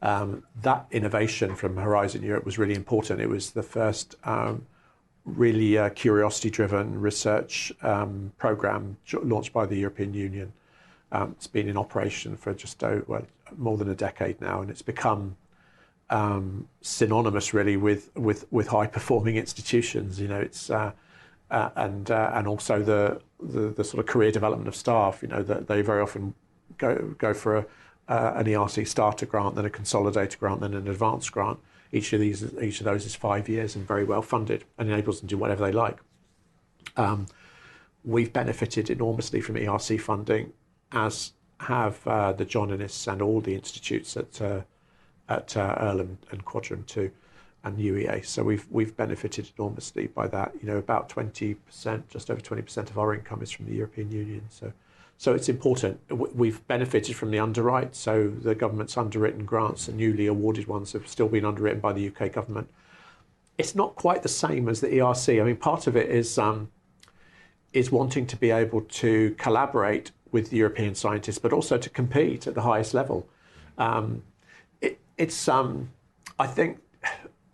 That innovation from Horizon Europe was really important. It was the first really curiosity-driven research program launched by the European Union. It's been in operation for just more than a decade now, and it's become synonymous really with high performing institutions. It's and also the sort of career development of staff. That they very often go for an ERC starter grant, then a consolidator grant, then an advanced grant. Each of those is 5 years and very well funded and enables them to do whatever they like. We've benefited enormously from ERC funding, as have the John Innes and all the institutes at Earlham and Quadrant 2 and UEA. So we've benefited enormously by that. About 20%, just over 20% of our income is from the European Union. So it's important. We've benefited from the underwrite. So the government's underwritten grants, and newly awarded ones have still been underwritten by the UK government. It's not quite the same as the ERC. I mean, part of it is wanting to be able to collaborate with the European scientists, but also to compete at the highest level. I think,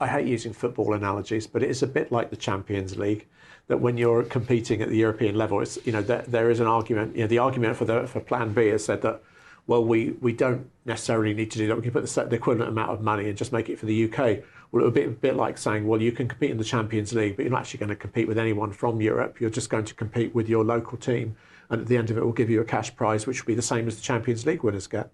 I hate using football analogies, but it is a bit like the Champions League, that when you're competing at the European level, it's, there is an argument. The argument for Plan B has said that, well, we don't necessarily need to do that. We can put the equivalent amount of money and just make it for the UK. Well, it would be a bit like saying, well, you can compete in the Champions League, but you're not actually going to compete with anyone from Europe. You're just going to compete with your local team, and at the end of it, we'll give you a cash prize, which will be the same as the Champions League winners get.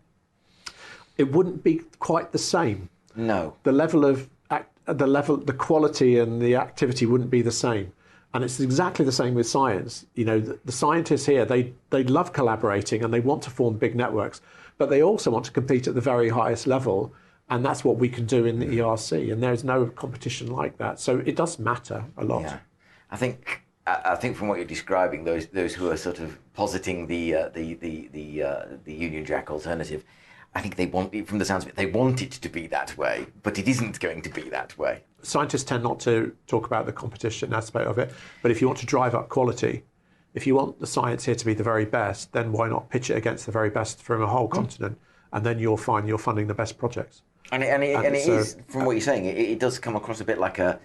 It wouldn't be quite the same. No. The quality and the activity wouldn't be the same. And it's exactly the same with science. The scientists here, they love collaborating and they want to form big networks, but they also want to compete at the very highest level. And that's what we can do in the ERC. And there's no competition like that. So it does matter a lot. Yeah. I think from what you're describing, those who are sort of positing the Union Jack alternative, I think they want it, from the sounds of it, they want it to be that way, but it isn't going to be that way. Scientists tend not to talk about the competition aspect of it, but if you want to drive up quality, if you want the science here to be the very best, then why not pitch it against the very best from a whole continent, and then you'll find you're funding the best projects. And it is, from what you're saying, it does come across a bit like a,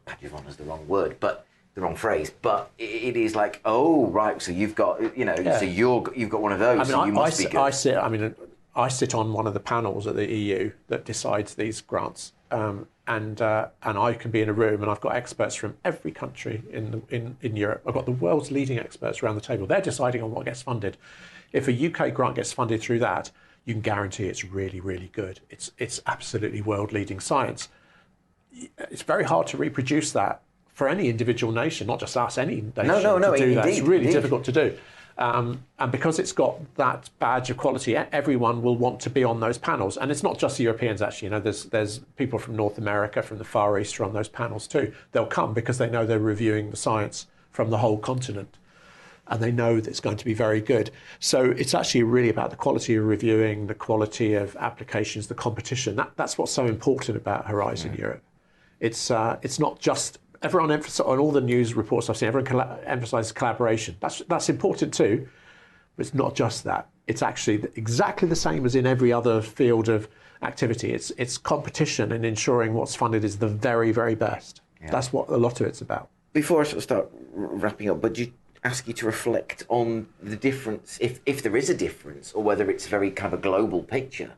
badge of honour is the wrong word, but the wrong phrase, but it is like, oh, right, so you've got, so you've got one of those, so you must be good. I sit on one of the panels at the EU that decides these grants, and I can be in a room, and I've got experts from every country in Europe. I've got the world's leading experts around the table. They're deciding on what gets funded. If a UK grant gets funded through that, you can guarantee it's really, really good. It's absolutely world-leading science. It's very hard to reproduce that for any individual nation, not just us, any nation to do that. It's really difficult to do. And because it's got that badge of quality, everyone will want to be on those panels. And it's not just the Europeans, actually. There's people from North America, from the Far East are on those panels too. They'll come because they know they're reviewing the science from the whole continent. And they know that it's going to be very good. So it's actually really about the quality of reviewing, the quality of applications, the competition. That's what's so important about Horizon Europe. It's not just... Everyone emphasizes, on all the news reports I've seen, everyone emphasises collaboration. That's important too, but it's not just that. it's actually exactly the same as in every other field of activity. It's competition and ensuring what's funded is the very, very best. Yeah. That's what a lot of it's about. Before I sort of start wrapping up, but do you ask you to reflect on the difference, if there is a difference, or whether it's very kind of a global picture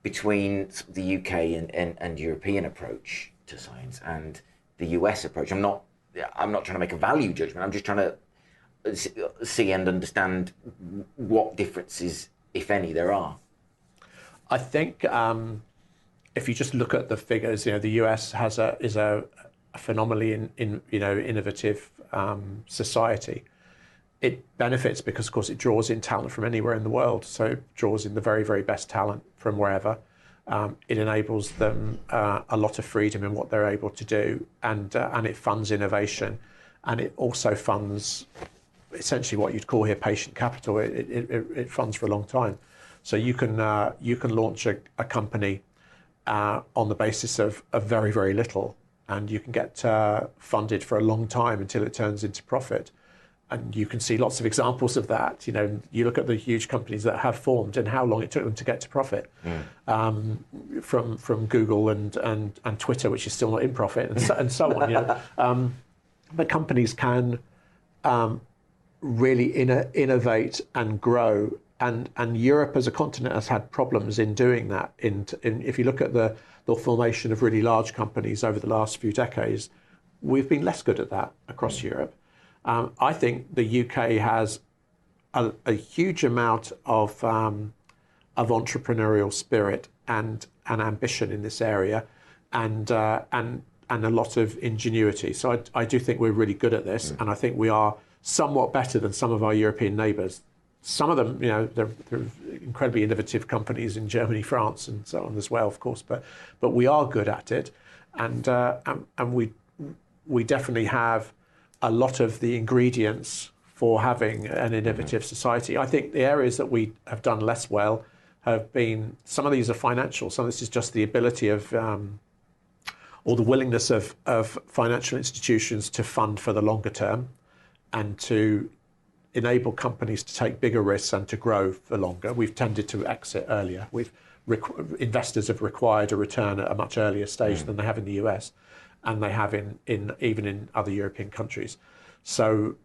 between the UK and European approach to science and the US approach? I'm not trying to make a value judgment. I'm just trying to see and understand what differences, if any, there are. I think if you just look at the figures, the US is a phenomenally innovative society. It benefits because, of course, it draws in talent from anywhere in the world. So it draws in the very, very best talent from wherever. It enables them a lot of freedom in what they're able to do, and it funds innovation, and it also funds essentially what you'd call here patient capital. It funds for a long time. So you can launch a company on the basis of very, very little, and you can get funded for a long time until it turns into profit. And you can see lots of examples of that. You look at the huge companies that have formed and how long it took them to get to profit, from Google and Twitter, which is still not in profit, and so on. But companies can really innovate and grow. And Europe as a continent has had problems in doing that. If you look at the formation of really large companies over the last few decades, we've been less good at that across Europe. I think the UK has a huge amount of entrepreneurial spirit and ambition in this area, and a lot of ingenuity. So I do think we're really good at this, and I think we are somewhat better than some of our European neighbours. Some of them, they're incredibly innovative companies in Germany, France, and so on as well, of course. But we are good at it, and we definitely have a lot of the ingredients for having an innovative society. I think the areas that we have done less well have been, some of these are financial, some of this is just the ability of, or the willingness of financial institutions to fund for the longer term and to enable companies to take bigger risks and to grow for longer. We've tended to exit earlier. Investors have required a return at a much earlier stage than they have in the US. And they have even in other European countries. So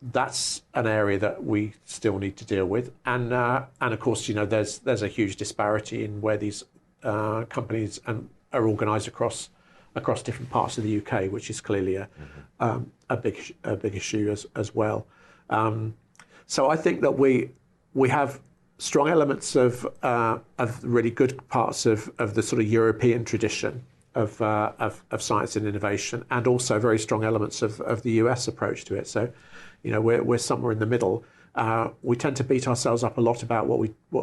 that's an area that we still need to deal with. And of course, there's a huge disparity in where these companies are organised across different parts of the UK, which is clearly a big issue as well. So I think that we have strong elements of really good parts of the sort of European tradition of science and innovation, and also very strong elements of the US approach to it. So, we're somewhere in the middle. We tend to beat ourselves up a lot about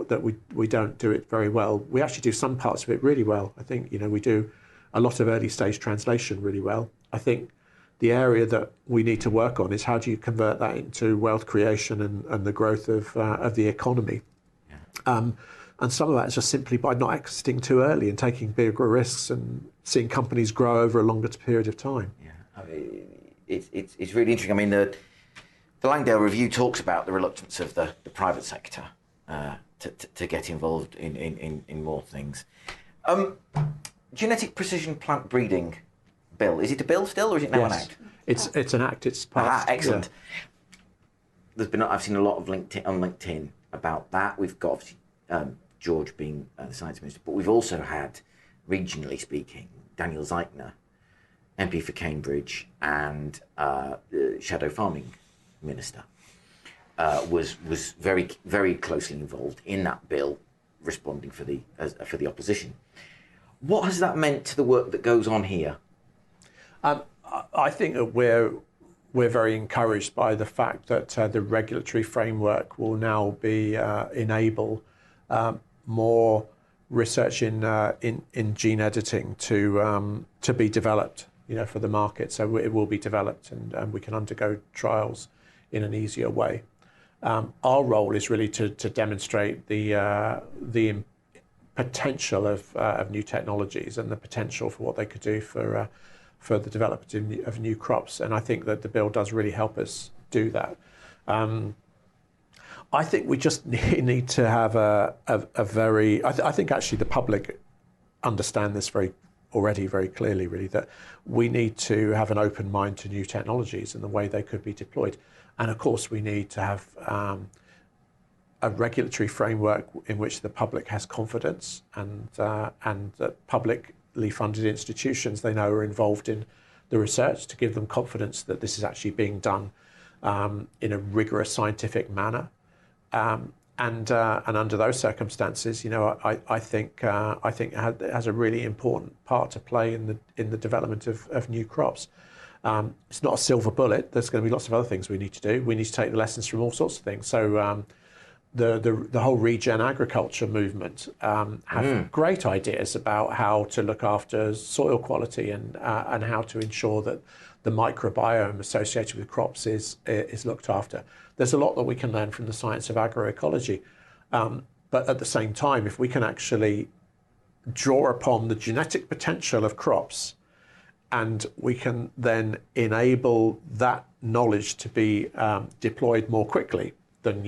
that we don't do it very well. We actually do some parts of it really well. I think we do a lot of early stage translation really well. I think the area that we need to work on is how do you convert that into wealth creation and the growth of the economy. Yeah. And some of that is just simply by not exiting too early and taking bigger risks and seeing companies grow over a longer period of time. Yeah, it's really interesting. I mean, the Langdale Review talks about the reluctance of the private sector to get involved in more things. Genetic precision plant breeding bill, is it a bill still, or is it now an act? It's an act. It's passed. Excellent. Yeah. I've seen a lot of LinkedIn about that. We've got obviously George being the science minister, but we've also had, regionally speaking, Daniel Zeitner, MP for Cambridge and shadow farming minister, was very, very closely involved in that bill, responding for the opposition. What has that meant to the work that goes on here? I think that we're very encouraged by the fact that the regulatory framework will now be enable more research in gene editing to be developed, for the market. So it will be developed, and we can undergo trials in an easier way. Our role is really to demonstrate the potential of new technologies and the potential for what they could do for the development of new crops. And I think that the bill does really help us do that. I think we just need to have a very. I think actually the public understand this already very clearly, really, that we need to have an open mind to new technologies and the way they could be deployed. And of course, we need to have a regulatory framework in which the public has confidence, and that publicly funded institutions they know are involved in the research, to give them confidence that this is actually being done in a rigorous scientific manner. And under those circumstances, I think it has a really important part to play in the development of new crops. It's not a silver bullet. There's going to be lots of other things we need to do. We need to take the lessons from all sorts of things. So the whole regen agriculture movement have great ideas about how to look after soil quality and how to ensure that the microbiome associated with crops is looked after. There's a lot that we can learn from the science of agroecology. But at the same time, if we can actually draw upon the genetic potential of crops, and we can then enable that knowledge to be deployed more quickly than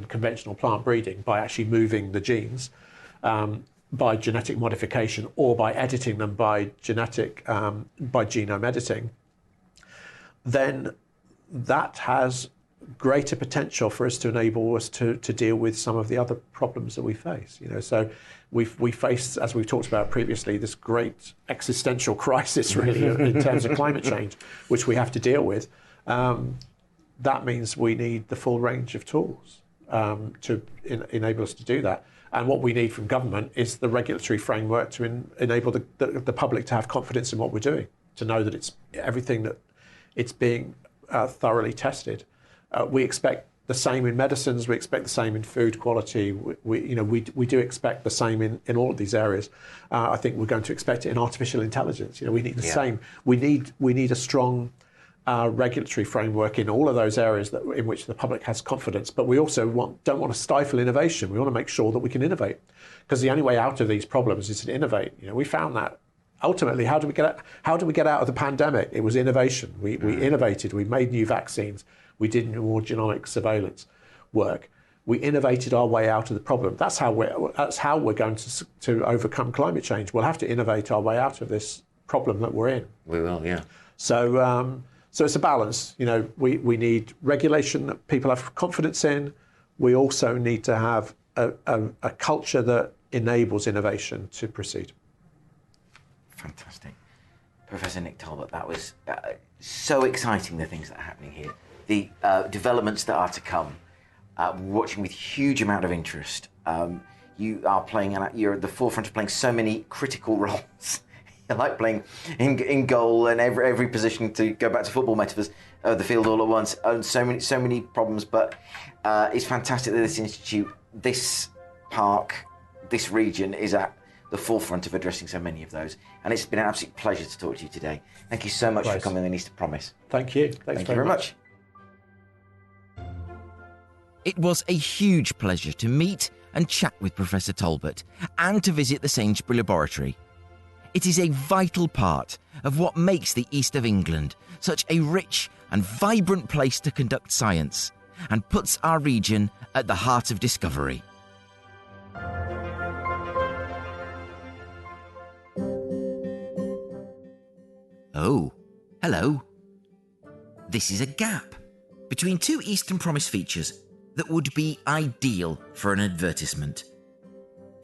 conventional plant breeding, by actually moving the genes by genetic modification or by editing them by genome editing, then that has greater potential for us to enable us to deal with some of the other problems that we face. So we face, as we've talked about previously, this great existential crisis, really, in terms of climate change, which we have to deal with. That means we need the full range of tools to enable us to do that. And what we need from government is the regulatory framework to enable the public to have confidence in what we're doing, to know that it's everything, that it's being thoroughly tested. We expect the same in medicines. We expect the same in food quality. We do expect the same in all of these areas. I think we're going to expect it in artificial intelligence. We need the same. We need a strong regulatory framework in all of those areas in which the public has confidence. But we also don't want to stifle innovation. We want to make sure that we can innovate, because the only way out of these problems is to innovate. We found that. Ultimately, how do we get out of the pandemic? It was innovation. We innovated. We made new vaccines. We did more genomic surveillance work. We innovated our way out of the problem. That's how we're going to overcome climate change. We'll have to innovate our way out of this problem that we're in. We will, yeah. So it's a balance. We need regulation that people have confidence in. We also need to have a culture that enables innovation to proceed. Fantastic. Professor Nick Talbot, that was so exciting, the things that are happening here, the developments that are to come. Watching with huge amount of interest. You're at the forefront of playing so many critical roles. You're like playing in goal and every position, to go back to football metaphors, the field all at once. And so many problems, but it's fantastic that this institute, this park, this region is at the forefront of addressing so many of those. And it's been an absolute pleasure to talk to you today. Thank you so much for coming on Easter Promise. Thank you. Thank you very much. It was a huge pleasure to meet and chat with Professor Talbot and to visit the Sainsbury Laboratory. It is a vital part of what makes the East of England such a rich and vibrant place to conduct science, and puts our region at the heart of discovery. Oh, hello. This is a gap between two Eastern Promise features that would be ideal for an advertisement.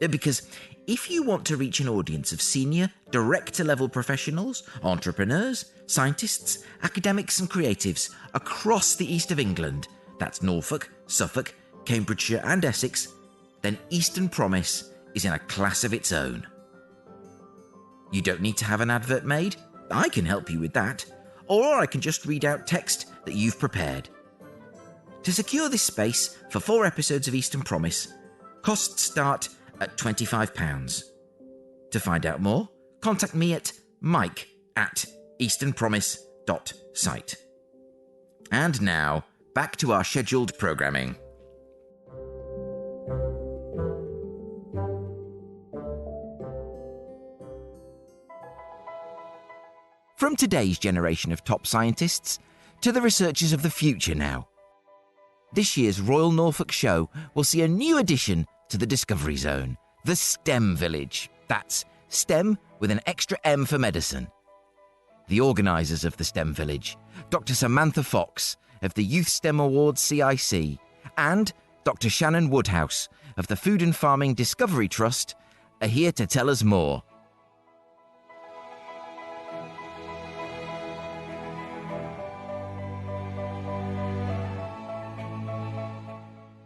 Because if you want to reach an audience of senior, director-level professionals, entrepreneurs, scientists, academics and creatives across the East of England, that's Norfolk, Suffolk, Cambridgeshire and Essex, then Eastern Promise is in a class of its own. You don't need to have an advert made. I can help you with that. Or I can just read out text that you've prepared. To secure this space for 4 episodes of Eastern Promise, costs start at £25. To find out more, contact me at mike@easternpromise.site. And now, back to our scheduled programming. From today's generation of top scientists to the researchers of the future now. this year's Royal Norfolk Show will see a new addition to the Discovery Zone, the STEMM Village. That's STEM with an extra M for medicine. The organisers of the STEM Village, Dr Samantha Fox of the Youth STEM Awards CIC and Dr Shannon Woodhouse of the Food and Farming Discovery Trust, are here to tell us more.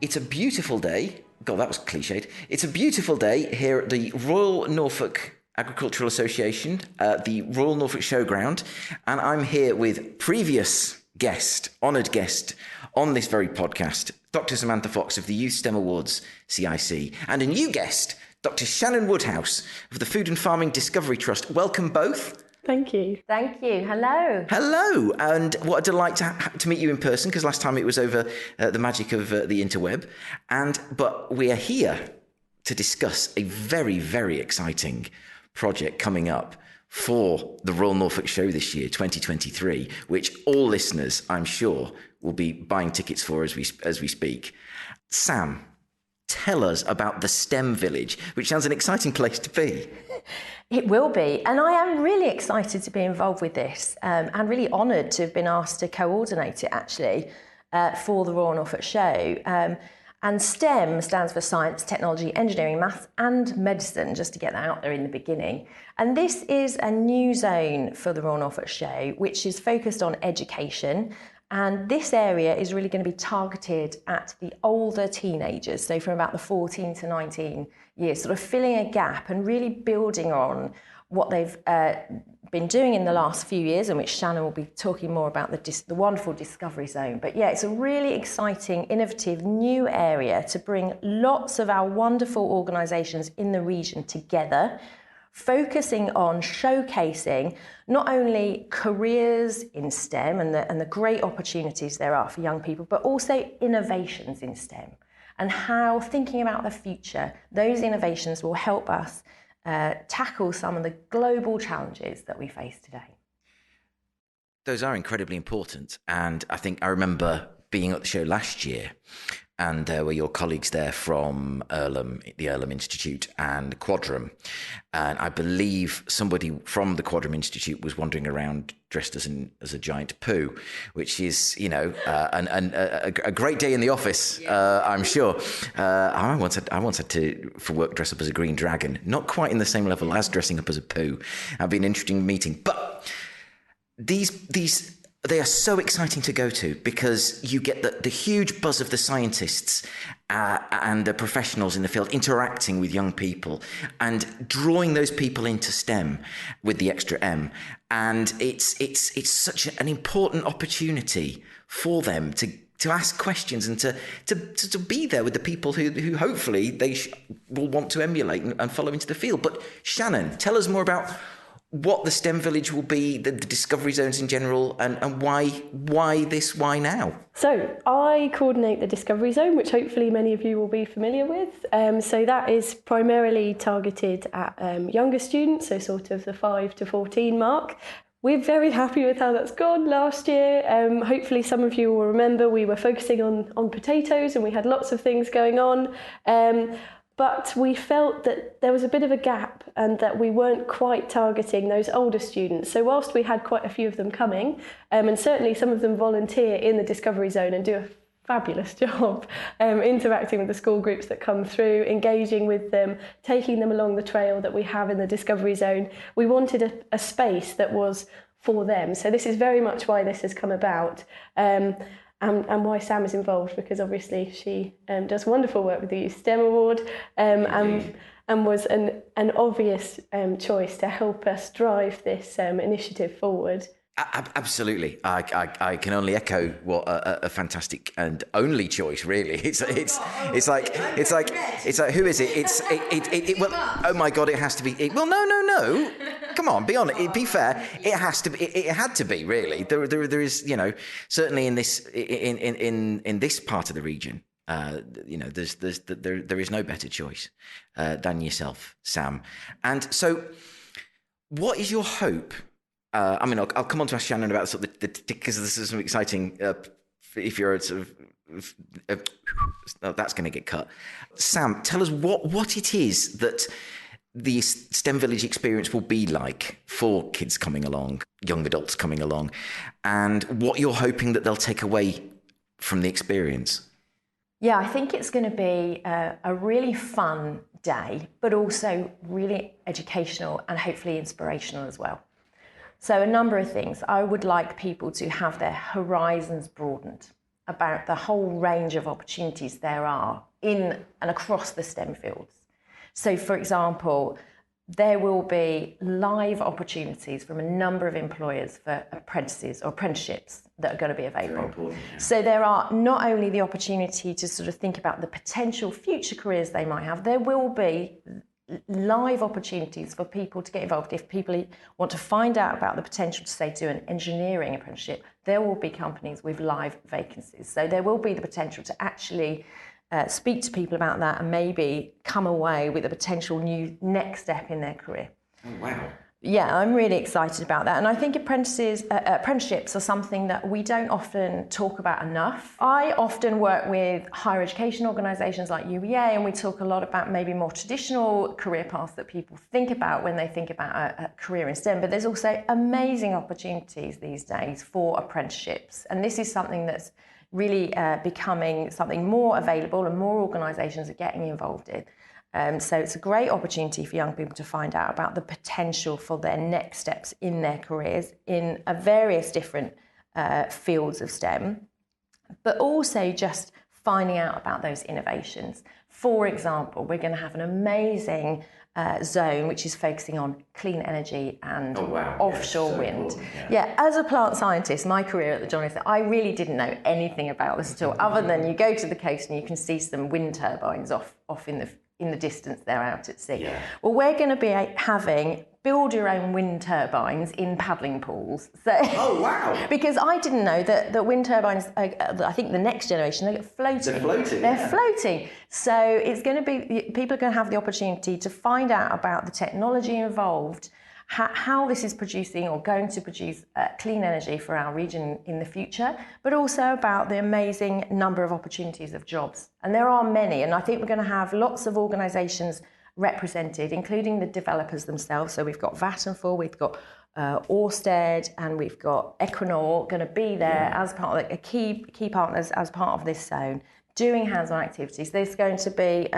It's a beautiful day. God, that was cliched. It's a beautiful day here at the Royal Norfolk Agricultural Association, the Royal Norfolk Showground, and I'm here with previous guest, honoured guest on this very podcast, Dr Samantha Fox of the Youth STEM Awards CIC, and a new guest, Dr Shannon Woodhouse of the Food and Farming Discovery Trust. Welcome both. Thank you. Thank you. Hello. Hello, and what a delight to meet you in person, because last time it was over the magic of the interweb. But we are here to discuss a very, very exciting project coming up for the Royal Norfolk Show this year, 2023, which all listeners, I'm sure, will be buying tickets for as we speak. Sam, tell us about the STEM Village, which sounds an exciting place to be. It will be. And I am really excited to be involved with this and really honoured to have been asked to coordinate it, actually, for the Royal Norfolk Show. And STEM stands for Science, Technology, Engineering, Maths and Medicine, just to get that out there in the beginning. And this is a new zone for the Royal Norfolk Show, which is focused on education. And this area is really going to be targeted at the older teenagers, so from about the 14 to 19 years, sort of filling a gap and really building on what they've been doing in the last few years, and which Shannon will be talking more about the wonderful Discovery Zone. But yeah, it's a really exciting, innovative, new area to bring lots of our wonderful organisations in the region together, focusing on showcasing not only careers in STEM and the great opportunities there are for young people, but also innovations in STEM and how thinking about the future, those innovations will help us tackle some of the global challenges that we face today. Those are incredibly important. And I think I remember being at the show last year, and there were your colleagues there from the Earlham Institute and Quadram. And I believe somebody from the Quadram Institute was wandering around dressed as a giant poo, which is, a great day in the office, I'm sure. I once had to, for work, dress up as a green dragon. Not quite in the same level as dressing up as a poo. It'd be an interesting meeting. But these they are so exciting to go to because you get the huge buzz of the scientists and the professionals in the field interacting with young people and drawing those people into STEM with the extra M. And it's such an important opportunity for them to ask questions and to be there with the people who hopefully they will want to emulate and follow into the field. But Shannon, tell us more about what the STEM Village will be, the Discovery Zones in general, and why now? So I coordinate the Discovery Zone, which hopefully many of you will be familiar with. So that is primarily targeted at younger students, so sort of the 5 to 14 mark. We're very happy with how that's gone last year. Hopefully some of you will remember we were focusing on potatoes and we had lots of things going on. But we felt that there was a bit of a gap and that we weren't quite targeting those older students. So whilst we had quite a few of them coming, and certainly some of them volunteer in the Discovery Zone and do a fabulous job interacting with the school groups that come through, engaging with them, taking them along the trail that we have in the Discovery Zone, we wanted a space that was for them. So this is very much why this has come about. And why Sam is involved, because obviously she does wonderful work with the Youth STEM Award and was an obvious choice to help us drive this initiative forward. Absolutely, I can only echo what a fantastic and only choice. Really, it's like who is it? Well, oh my God, it has to be. Well, no. Come on, be honest. Be fair. It has to be. It had to be. Really, there is, certainly in this part of the region, there is no better choice than yourself, Sam. And so, what is your hope? I'll come on to ask Shannon about sort of because this is some exciting if you're a sort of, no, that's going to get cut. Sam, tell us what it is that the STEM Village experience will be like for kids coming along, young adults coming along, and what you're hoping that they'll take away from the experience. Yeah, I think it's going to be a really fun day, but also really educational and hopefully inspirational as well. So a number of things. I would like people to have their horizons broadened about the whole range of opportunities there are in and across the STEM fields. So, for example, there will be live opportunities from a number of employers for apprentices or apprenticeships that are going to be available. Yeah. So there are not only the opportunity to sort of think about the potential future careers they might have, there will be live opportunities for people to get involved. If people want to find out about the potential to, say, do an engineering apprenticeship, there will be companies with live vacancies. So there will be the potential to actually speak to people about that and maybe come away with a potential new next step in their career. Oh, wow. Yeah, I'm really excited about that. And I think apprenticeships are something that we don't often talk about enough. I often work with higher education organisations like UEA, and we talk a lot about maybe more traditional career paths that people think about when they think about a career in STEM. But there's also amazing opportunities these days for apprenticeships. And this is something that's really becoming something more available, and more organisations are getting involved in. So it's a great opportunity for young people to find out about the potential for their next steps in their careers in various different fields of STEM, but also just finding out about those innovations. For example, we're going to have an amazing zone which is focusing on clean energy and offshore wind. Yeah, as a plant scientist, my career at the John Lewis, I really didn't know anything about this at all, other than you go to the coast and you can see some wind turbines off in the distance there out at sea. Yeah. Well, we're going to be having build your own wind turbines in paddling pools. So, oh, wow. Because I didn't know that wind turbines, I think the next generation, they get floating. They're floating. They're floating. So it's going to be, people are going to have the opportunity to find out about the technology involved, how this is producing or going to produce clean energy for our region in the future, but also about the amazing number of opportunities of jobs. And there are many, and I think we're going to have lots of organisations represented, including the developers themselves. So we've got Vattenfall, we've got Ørsted, and we've got Equinor going to be there as part of key partners as part of this zone, doing hands-on activities. There's going to be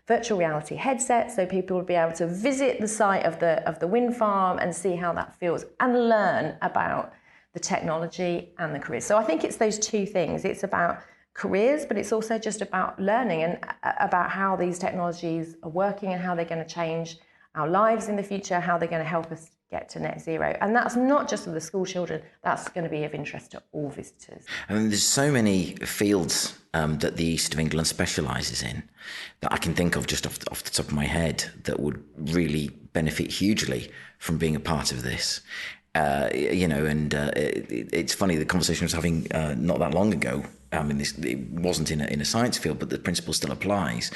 virtual reality headsets, so people will be able to visit the site of the wind farm and see how that feels and learn about the technology and the careers. So I think it's those two things. It's about careers, but it's also just about learning and about how these technologies are working and how they're going to change our lives in the future, how they're going to help us get to net zero. And that's not just for the school children, that's going to be of interest to all visitors. I mean, there's so many fields that the East of England specialises in that I can think of just off the top of my head that would really benefit hugely from being a part of this. It's funny, the conversation I was having not that long ago, it wasn't in a science field, but the principle still applies,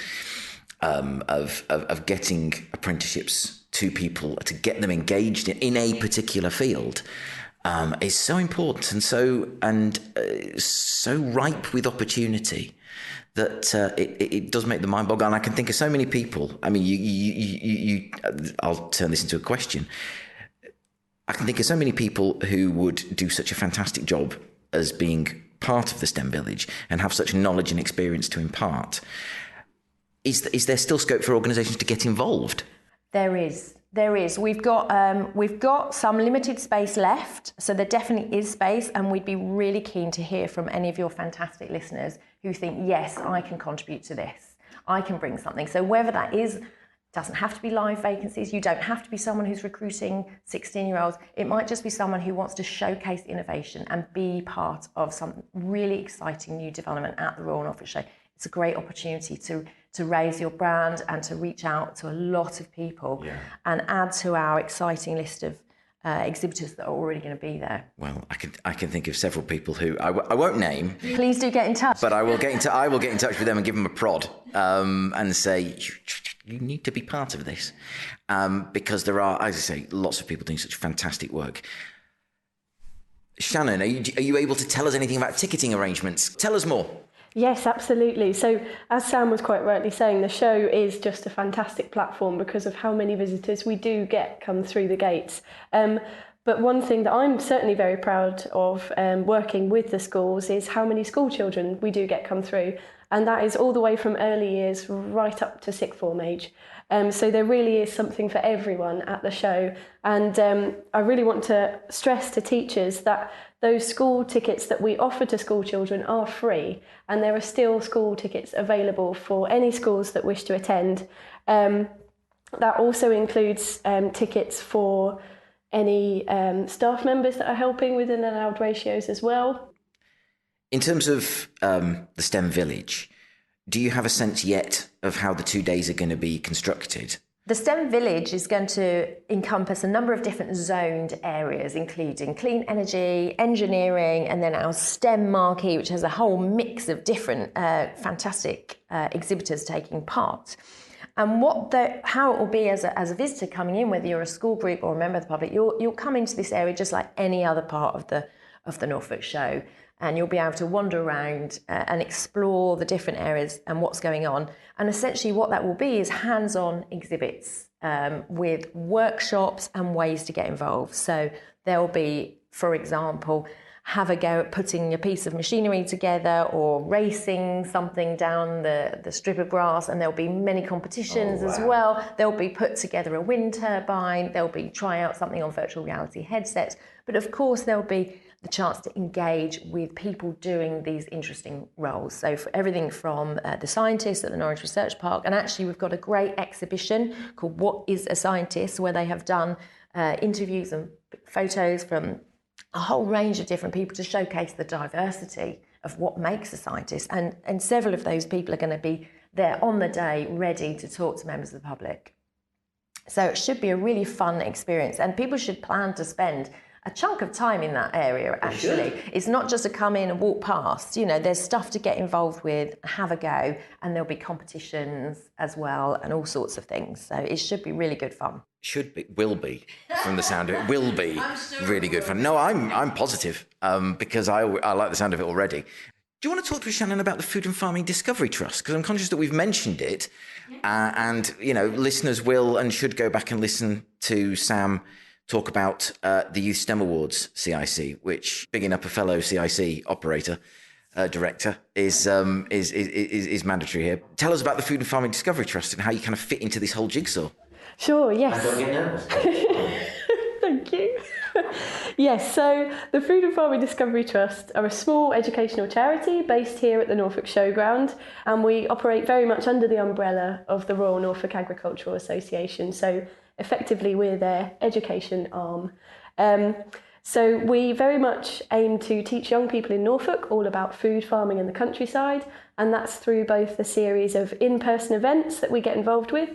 of getting apprenticeships to people, to get them engaged in a particular field, is so important and so ripe with opportunity that it does make the mind boggle. And I can think of so many people. I mean, I'll turn this into a question. I can think of so many people who would do such a fantastic job as being part of the STEM Village and have such knowledge and experience to impart. Is there still scope for organisations to get involved? There is. We've got some limited space left, so there definitely is space, and we'd be really keen to hear from any of your fantastic listeners who think, yes, I can contribute to this. I can bring something. So whether that is, doesn't have to be live vacancies. You don't have to be someone who's recruiting 16-year-olds. It might just be someone who wants to showcase innovation and be part of some really exciting new development at the Royal Norfolk Show. It's a great opportunity to raise your brand and to reach out to a lot of people and add to our exciting list of exhibitors that are already going to be there. Well, I can think of several people who I won't name. Please do get in touch. But I will get in touch with them and give them a prod and say, you need to be part of this, because there are, as I say, lots of people doing such fantastic work. Shannon, are you able to tell us anything about ticketing arrangements? Tell us more. Yes, absolutely. So as Sam was quite rightly saying, the show is just a fantastic platform because of how many visitors we do get come through the gates. But one thing that I'm certainly very proud of working with the schools is how many school children we do get come through. And that is all the way from early years right up to sixth form age. So there really is something for everyone at the show. And I really want to stress to teachers that those school tickets that we offer to school children are free, and there are still school tickets available for any schools that wish to attend. That also includes tickets for any staff members that are helping within allowed ratios as well. In terms of the STEM Village, do you have a sense yet of how the 2 days are going to be constructed? The STEM Village is going to encompass a number of different zoned areas, including clean energy, engineering, and then our STEM marquee, which has a whole mix of different fantastic exhibitors taking part. And how it will be as a visitor coming in, whether you're a school group or a member of the public, you'll come into this area just like any other part of the Norfolk Show. And you'll be able to wander around and explore the different areas and what's going on. And essentially what that will be is hands-on exhibits with workshops and ways to get involved. So there'll be, for example, have a go at putting a piece of machinery together or racing something down the strip of grass, and there'll be many competitions as well. They'll be put together a wind turbine, they'll be trying out something on virtual reality headsets, but of course there'll be the chance to engage with people doing these interesting roles. So for everything from the scientists at the Norwich Research Park, and actually we've got a great exhibition called What is a Scientist, where they have done interviews and photos from a whole range of different people to showcase the diversity of what makes a scientist. And several of those people are going to be there on the day ready to talk to members of the public. So it should be a really fun experience, and people should plan to spend a chunk of time in that area, actually. It's not just to come in and walk past. You know, there's stuff to get involved with, have a go, and there'll be competitions as well and all sorts of things. So it should be really good fun. Will be, from the sound of it, will be really good fun. No, I'm positive because I like the sound of it already. Do you want to talk to Shannon about the Food and Farming Discovery Trust? Because I'm conscious that we've mentioned it, and listeners will and should go back and listen to Sam talk about the Youth STEM Awards CIC, which, bigging up a fellow CIC operator, director, is mandatory here. Tell us about the Food and Farming Discovery Trust and how you kind of fit into this whole jigsaw. Sure, yes. I don't get nervous. Thank you. Yes, so the Food and Farming Discovery Trust are a small educational charity based here at the Norfolk Showground, and we operate very much under the umbrella of the Royal Norfolk Agricultural Association. So effectively, we're their education arm. So we very much aim to teach young people in Norfolk all about food, farming and the countryside, and that's through both the series of in-person events that we get involved with.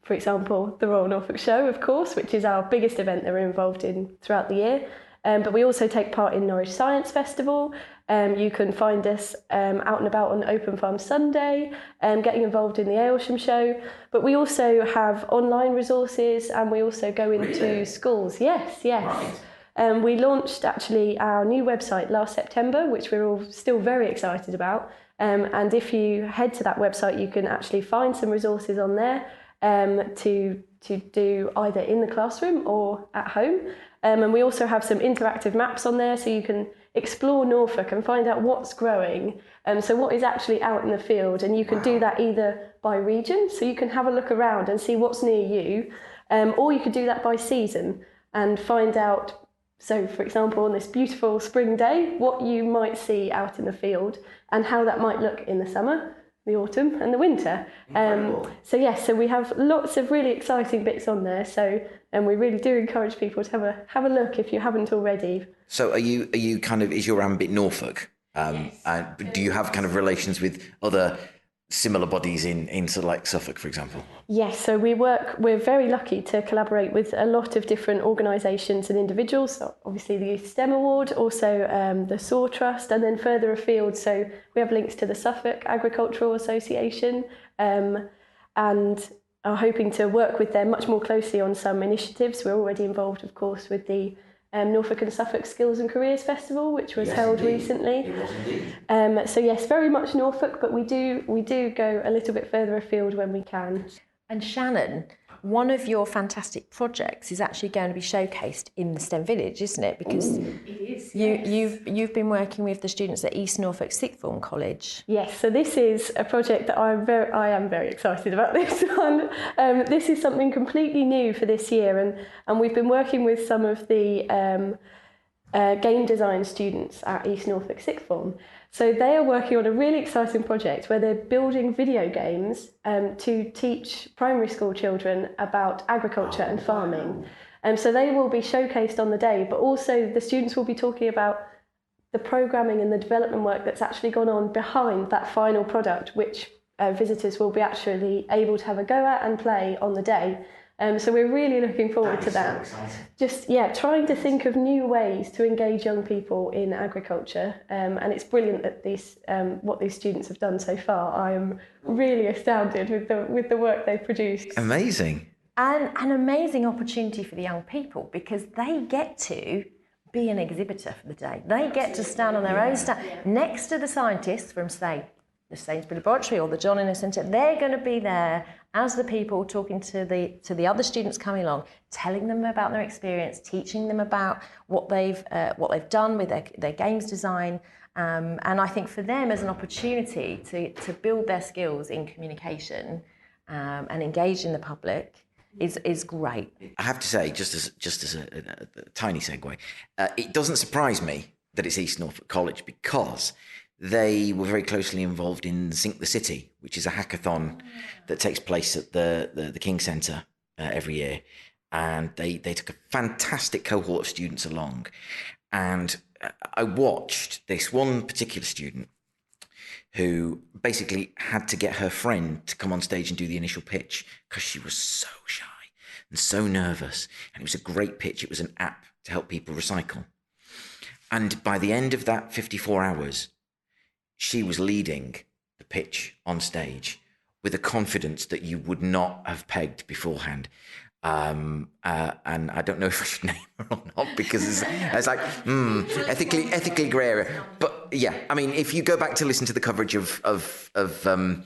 For example, the Royal Norfolk Show, of course, which is our biggest event that we're involved in throughout the year. But we also take part in Norwich Science Festival. You can find us out and about on Open Farm Sunday, getting involved in the Aylsham Show. But we also have online resources, and we also go into schools. Yes. Right. We launched actually our new website last September, which we're all still very excited about. And if you head to that website, you can actually find some resources on there to do either in the classroom or at home. And we also have some interactive maps on there, so you can explore Norfolk and find out what's growing. So what is actually out in the field, and you can do that either by region, so you can have a look around and see what's near you, or you could do that by season and find out, so for example, on this beautiful spring day, what you might see out in the field and how that might look in the summer, the autumn and the winter. So we have lots of really exciting bits on there. And we really do encourage people to have a look if you haven't already. So are you kind of, is your ambit Norfolk? Yes. Do you have kind of relations with other similar bodies in sort of like Suffolk, for example? Yes, so we're very lucky to collaborate with a lot of different organisations and individuals. So obviously the Youth STEM Award, also the SOAR Trust, and then further afield. So we have links to the Suffolk Agricultural Association, and are hoping to work with them much more closely on some initiatives. We're already involved, of course, with the Norfolk and Suffolk Skills and Careers Festival, which was held recently. It was indeed. So yes, very much Norfolk, but we do go a little bit further afield when we can. And Shannon, one of your fantastic projects is actually going to be showcased in the STEM Village, isn't it? Because you've been working with the students at East Norfolk Sixth Form College. Yes, so this is a project that I am very excited about this one. This is something completely new for this year, and we've been working with some of the game design students at East Norfolk Sixth Form. So they are working on a really exciting project where they're building video games to teach primary school children about agriculture and farming. So they will be showcased on the day, but also the students will be talking about the programming and the development work that's actually gone on behind that final product, which visitors will be actually able to have a go at and play on the day. So we're really looking forward to that. So exciting. Just, trying to think of new ways to engage young people in agriculture. And it's brilliant that what these students have done so far. I am really astounded with the work they've produced. Amazing. And an amazing opportunity for the young people, because they get to be an exhibitor for the day. They get to stand on their own stand next to the scientists from, say, the Sainsbury Laboratory or the John Innes Centre. They're going to be there as the people talking to the other students coming along, telling them about their experience, teaching them about what they've done with their games design. And I think for them as an opportunity to build their skills in communication and engage in the public is great. I have to say, just as a tiny segue, it doesn't surprise me that it's East Norfolk College, because they were very closely involved in Sync the City, which is a hackathon that takes place at the King Centre every year. And they took a fantastic cohort of students along. And I watched this one particular student who basically had to get her friend to come on stage and do the initial pitch because she was so shy and so nervous. And it was a great pitch. It was an app to help people recycle. And by the end of that 54 hours, she was leading the pitch on stage with a confidence that you would not have pegged beforehand. And I don't know if I should name her or not, because it's like ethically grey area. But yeah, I mean, if you go back to listen to the coverage of Sync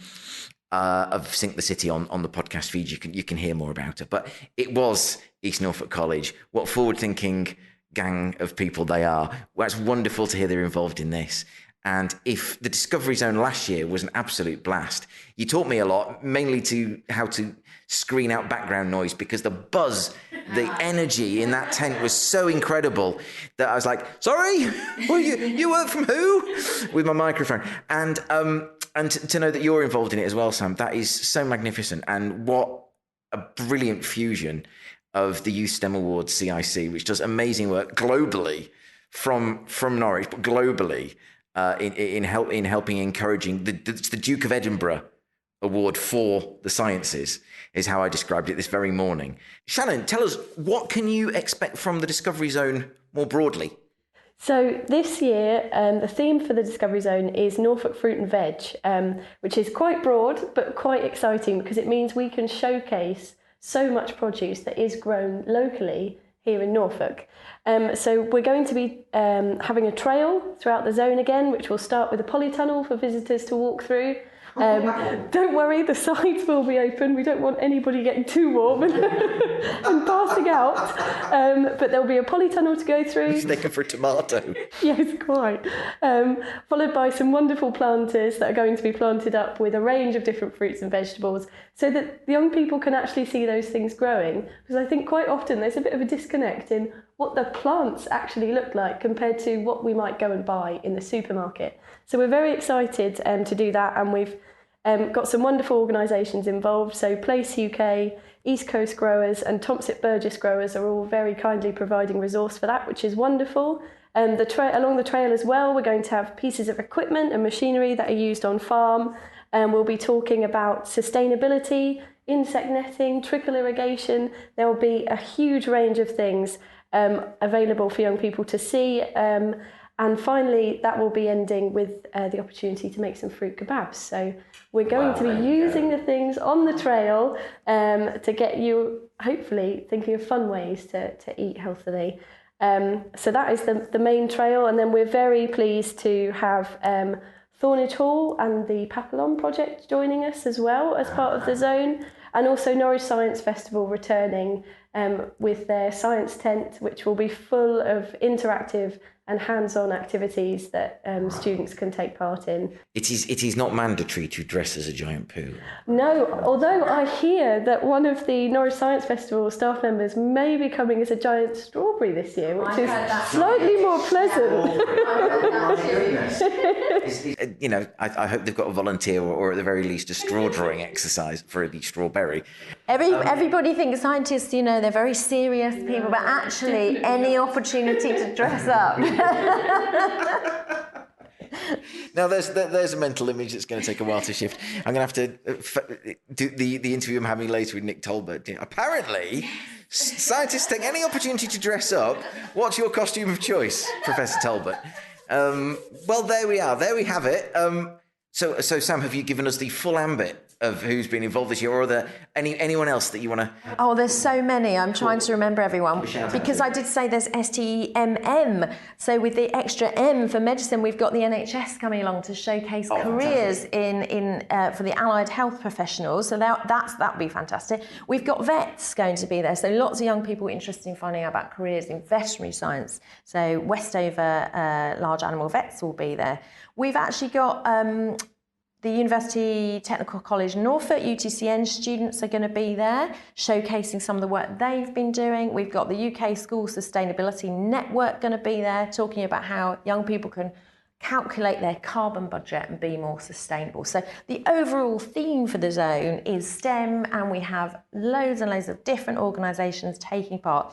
the City on the podcast feed, you can hear more about it. But it was East Norfolk College. What forward-thinking gang of people they are. Well, it's wonderful to hear they're involved in this. And if the Discovery Zone last year was an absolute blast, you taught me a lot, mainly to how to screen out background noise, because the buzz, the energy in that tent was so incredible that I was like, sorry, well, you work from who? With my microphone. And to know that you're involved in it as well, Sam, that is so magnificent. And what a brilliant fusion of the Youth STEM Awards CIC, which does amazing work globally from Norwich, but globally, in helping encouraging the Duke of Edinburgh Award for the Sciences is how I described it this very morning. Shannon, tell us, what can you expect from the Discovery Zone more broadly? So this year, the theme for the Discovery Zone is Norfolk Fruit and Veg, which is quite broad but quite exciting, because it means we can showcase so much produce that is grown locally here in Norfolk. So we're going to be having a trail throughout the zone again, which will start with a polytunnel for visitors to walk through. Don't worry, the sides will be open. We don't want anybody getting too warm and passing out. But there'll be a polytunnel to go through. Mistaken for a tomato. Yes, quite. Followed by some wonderful planters that are going to be planted up with a range of different fruits and vegetables, so that the young people can actually see those things growing. Because I think quite often there's a bit of a disconnect in what the plants actually look like compared to what we might go and buy in the supermarket. So we're very excited to do that, and we've got some wonderful organisations involved. So Place UK, East Coast Growers and Tomsit Burgess Growers are all very kindly providing resource for that, which is wonderful. Along the trail as well, we're going to have pieces of equipment and machinery that are used on farm. We'll be talking about sustainability, insect netting, trickle irrigation. There will be a huge range of things available for young people to see. And finally, that will be ending with the opportunity to make some fruit kebabs. So we're going to be using the things on the trail to get you, hopefully, thinking of fun ways to eat healthily. So that is the main trail, and then we're very pleased to have Thornage Hall and the Papillon Project joining us as well as part of the zone, and also Norwich Science Festival returning with their science tent, which will be full of interactive and hands-on activities that students can take part in. It is not mandatory to dress as a giant poo. No, although I hear that one of the Norwich Science Festival staff members may be coming as a giant strawberry this year, which is slightly more pleasant. I hope they've got a volunteer or at the very least a straw drawing exercise for the strawberry. Everybody thinks scientists, they're very serious people, but actually any opportunity to dress up. Now, there's a mental image that's going to take a while to shift. I'm going to have to do the interview I'm having later with Nick Talbot. Apparently, scientists take any opportunity to dress up. What's your costume of choice, Professor Talbot? Well, there we are. There we have it. So Sam, have you given us the full ambit of who's been involved this year, or are there anyone else that you want to... Oh, there's so many. I'm trying to remember everyone. Because I did say there's STEMM. So with the extra M for medicine, we've got the NHS coming along to showcase careers in for the allied health professionals. So that'll be fantastic. We've got vets going to be there. So lots of young people interested in finding out about careers in veterinary science. So Westover large animal vets will be there. We've actually got... the University Technical College Norfolk, UTCN students are going to be there, showcasing some of the work they've been doing. We've got the UK School Sustainability Network going to be there, talking about how young people can calculate their carbon budget and be more sustainable. So the overall theme for the zone is STEM, and we have loads and loads of different organisations taking part.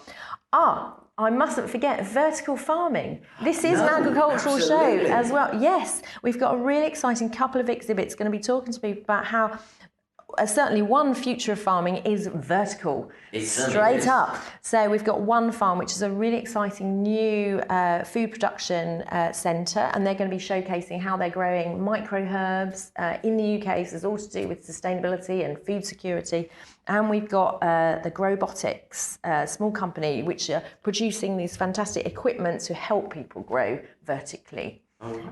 I mustn't forget vertical farming. This is an agricultural show as well. Yes, we've got a really exciting couple of exhibits going to be talking to people about how certainly one future of farming is vertical, straight up. So we've got one farm, which is a really exciting new food production centre, and they're going to be showcasing how they're growing micro-herbs in the UK. So it's all to do with sustainability and food security. And we've got the Growbotics, small company, which are producing these fantastic equipment to help people grow vertically.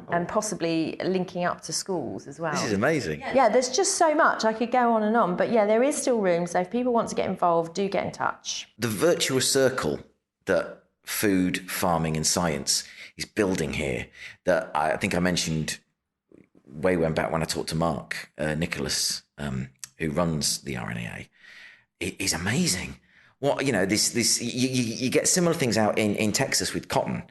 And possibly linking up to schools as well. This is amazing. Yeah, there's just so much. I could go on and on. But yeah, there is still room. So if people want to get involved, do get in touch. The virtuous circle that food, farming and science is building here, that I think I mentioned way back when I talked to Mark Nicholas, who runs the RNAA, it is amazing. What, you get similar things out in Texas with cotton,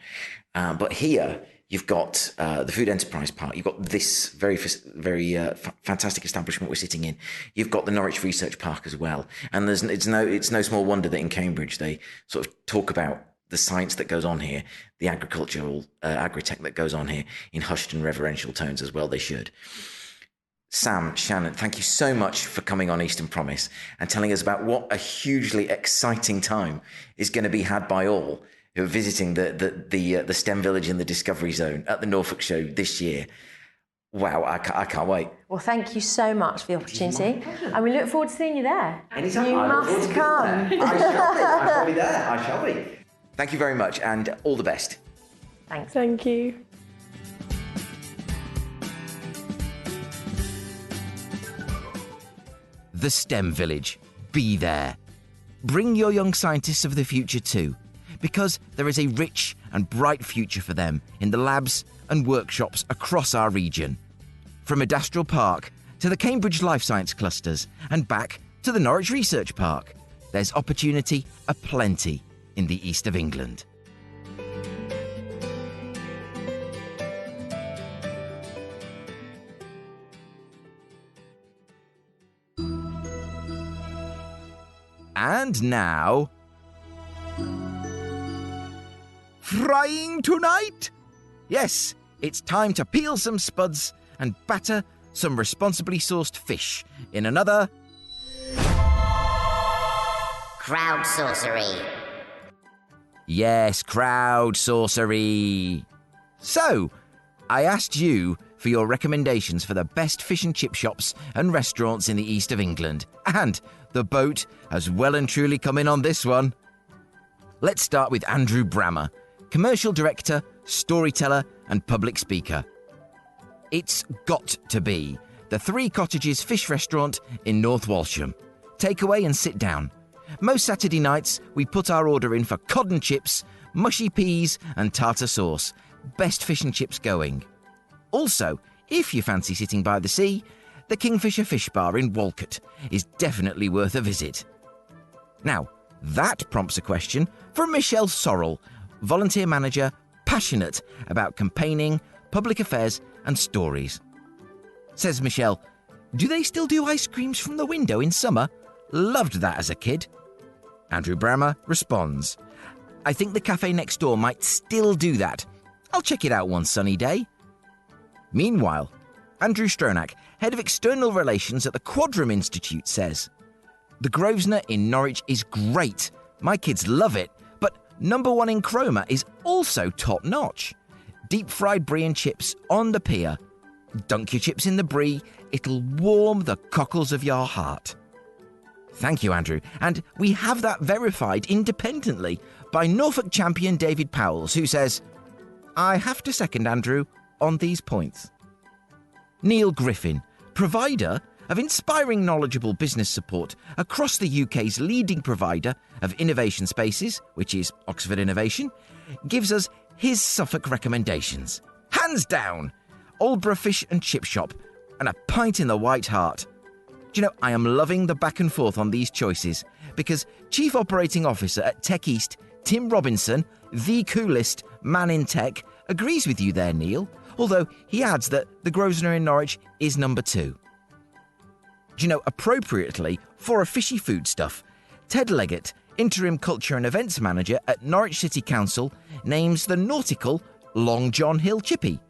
but here... You've got the Food Enterprise Park. You've got this very fantastic establishment we're sitting in. You've got the Norwich Research Park as well. And it's no small wonder that in Cambridge they sort of talk about the science that goes on here, the agricultural agri-tech that goes on here in hushed and reverential tones as well. They should. Sam, Shannon, thank you so much for coming on Eastern Promise and telling us about what a hugely exciting time is going to be had by all who are visiting the STEM Village in the Discovery Zone at the Norfolk Show this year. Wow, I can't wait. Well, thank you so much for the opportunity. And we look forward to seeing you there. Anytime. You must come. I shall be there. I shall be. Thank you very much and all the best. Thanks. Thank you. The STEM Village. Be there. Bring your young scientists of the future too, because there is a rich and bright future for them in the labs and workshops across our region. From Industrial Park to the Cambridge Life Science clusters and back to the Norwich Research Park, there's opportunity aplenty in the east of England. And now... frying tonight? Yes, it's time to peel some spuds and batter some responsibly sourced fish in another... crowd sorcery. Yes, crowd sorcery. So, I asked you for your recommendations for the best fish and chip shops and restaurants in the east of England, and the boat has well and truly come in on this one. let's start with Andrew Brammer, commercial director, storyteller and public speaker. It's got to be the Three Cottages Fish Restaurant in North Walsham. Take away and sit down. Most Saturday nights, we put our order in for cod and chips, mushy peas and tartar sauce. Best fish and chips going. Also, if you fancy sitting by the sea, the Kingfisher Fish Bar in Walcott is definitely worth a visit. Now, that prompts a question from Michelle Sorrell, volunteer manager, passionate about campaigning, public affairs and stories. Says Michelle, do they still do ice creams from the window in summer? Loved that as a kid. Andrew Brammer responds, I think the cafe next door might still do that. I'll check it out one sunny day. Meanwhile, Andrew Stronach, head of external relations at the Quadram Institute, says, the Grosvenor in Norwich is great. My kids love it, but number one in Cromer is also top notch. Deep fried brie and chips on the pier. Dunk your chips in the brie, it'll warm the cockles of your heart. Thank you, Andrew. And we have that verified independently by Norfolk champion David Powells, who says, I have to second Andrew on these points. Neil Griffin, provider of inspiring knowledgeable business support across the UK's leading provider of innovation spaces, which is Oxford Innovation, gives us his Suffolk recommendations. Hands down, Aldborough Fish and Chip Shop and a pint in the White Hart. Do you know, I am loving the back and forth on these choices because Chief Operating Officer at Tech East, Tim Robinson, the coolest man in tech, agrees with you there, Neil, although he adds that the Grosvenor in Norwich is number 2. Do you know, appropriately, for a fishy foodstuff, Ted Leggett, Interim Culture and Events Manager at Norwich City Council, names the nautical Long John Hill Chippy.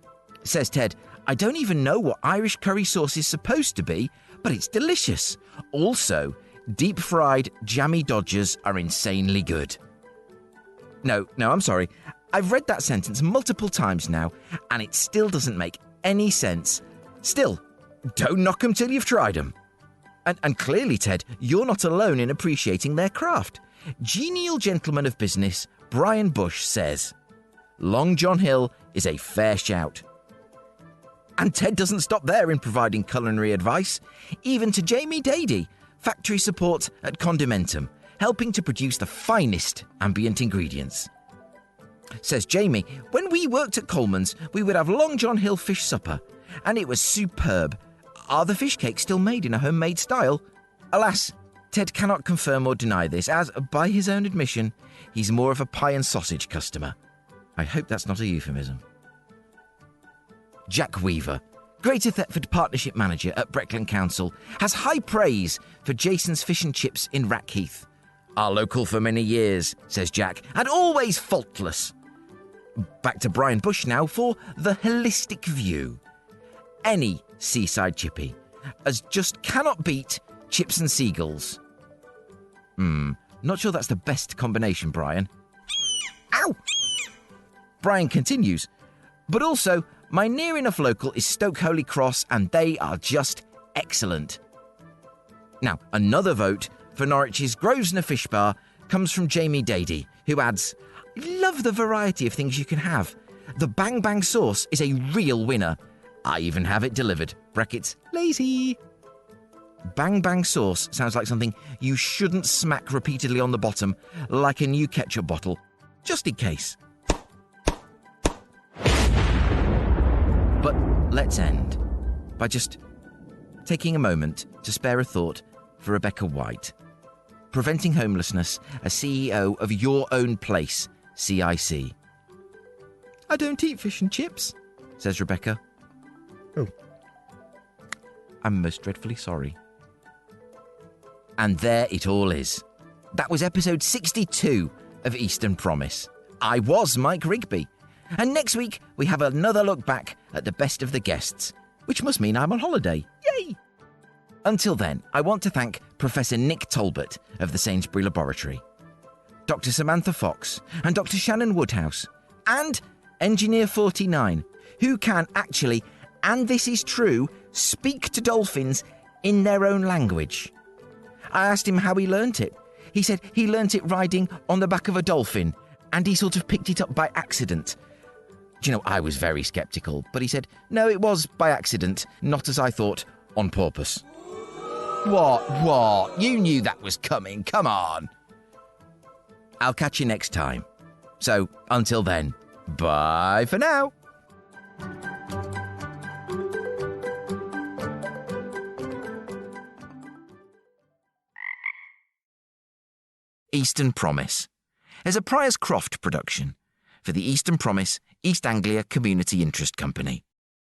Says Ted, I don't even know what Irish curry sauce is supposed to be, but it's delicious. Also, deep-fried Jammie Dodgers are insanely good. No, I'm sorry. I've read that sentence multiple times now, and it still doesn't make any sense. Still, don't knock them till you've tried them. And clearly, Ted, you're not alone in appreciating their craft. Genial gentleman of business, Brian Bush, says, Long John Hill is a fair shout. And Ted doesn't stop there in providing culinary advice, even to Jammie Dodger, factory support at Condimentum, helping to produce the finest ambient ingredients. Says Jammie, when we worked at Coleman's, we would have Long John Hill fish supper, and it was superb. Are the fish cakes still made in a homemade style? Alas, Ted cannot confirm or deny this, as, by his own admission, he's more of a pie and sausage customer. I hope that's not a euphemism. Jack Weaver, Greater Thetford Partnership Manager at Breckland Council, has high praise for Jason's Fish and Chips in Rackheath. Our local for many years, says Jack, and always faultless. Back to Brian Bush now for the holistic view. Any seaside chippy, as just cannot beat chips and seagulls. Not sure that's the best combination, Brian. Ow! Brian continues, but also, my near enough local is Stoke Holy Cross, and they are just excellent. Now, another vote for Norwich's Grosvenor Fish Bar comes from Jammie Dodger, who adds, love the variety of things you can have. The Bang Bang sauce is a real winner. I even have it delivered. Brackets, lazy. Bang Bang sauce sounds like something you shouldn't smack repeatedly on the bottom, like a new ketchup bottle, just in case. But let's end by just taking a moment to spare a thought for Rebecca White, Preventing Homelessness, a CEO of Your Own Place, CIC. I don't eat fish and chips, says Rebecca. Oh. I'm most dreadfully sorry. And there it all is. That was episode 62 of Eastern Promise. I was Mike Rigby. And next week, we have another look back at the best of the guests, which must mean I'm on holiday. Yay! Until then, I want to thank Professor Nick Talbot of the Sainsbury Laboratory, Dr Samantha Fox and Dr Shannon Woodhouse, and Engineer 49, who can actually, and this is true, speak to dolphins in their own language. I asked him how he learnt it. He said he learnt it riding on the back of a dolphin, and he sort of picked it up by accident. Do you know, I was very sceptical, but he said, no, it was by accident, not as I thought, on purpose. What? You knew that was coming, come on. I'll catch you next time. So, until then, bye for now. Eastern Promise is a Priors Croft production for the Eastern Promise East Anglia Community Interest Company.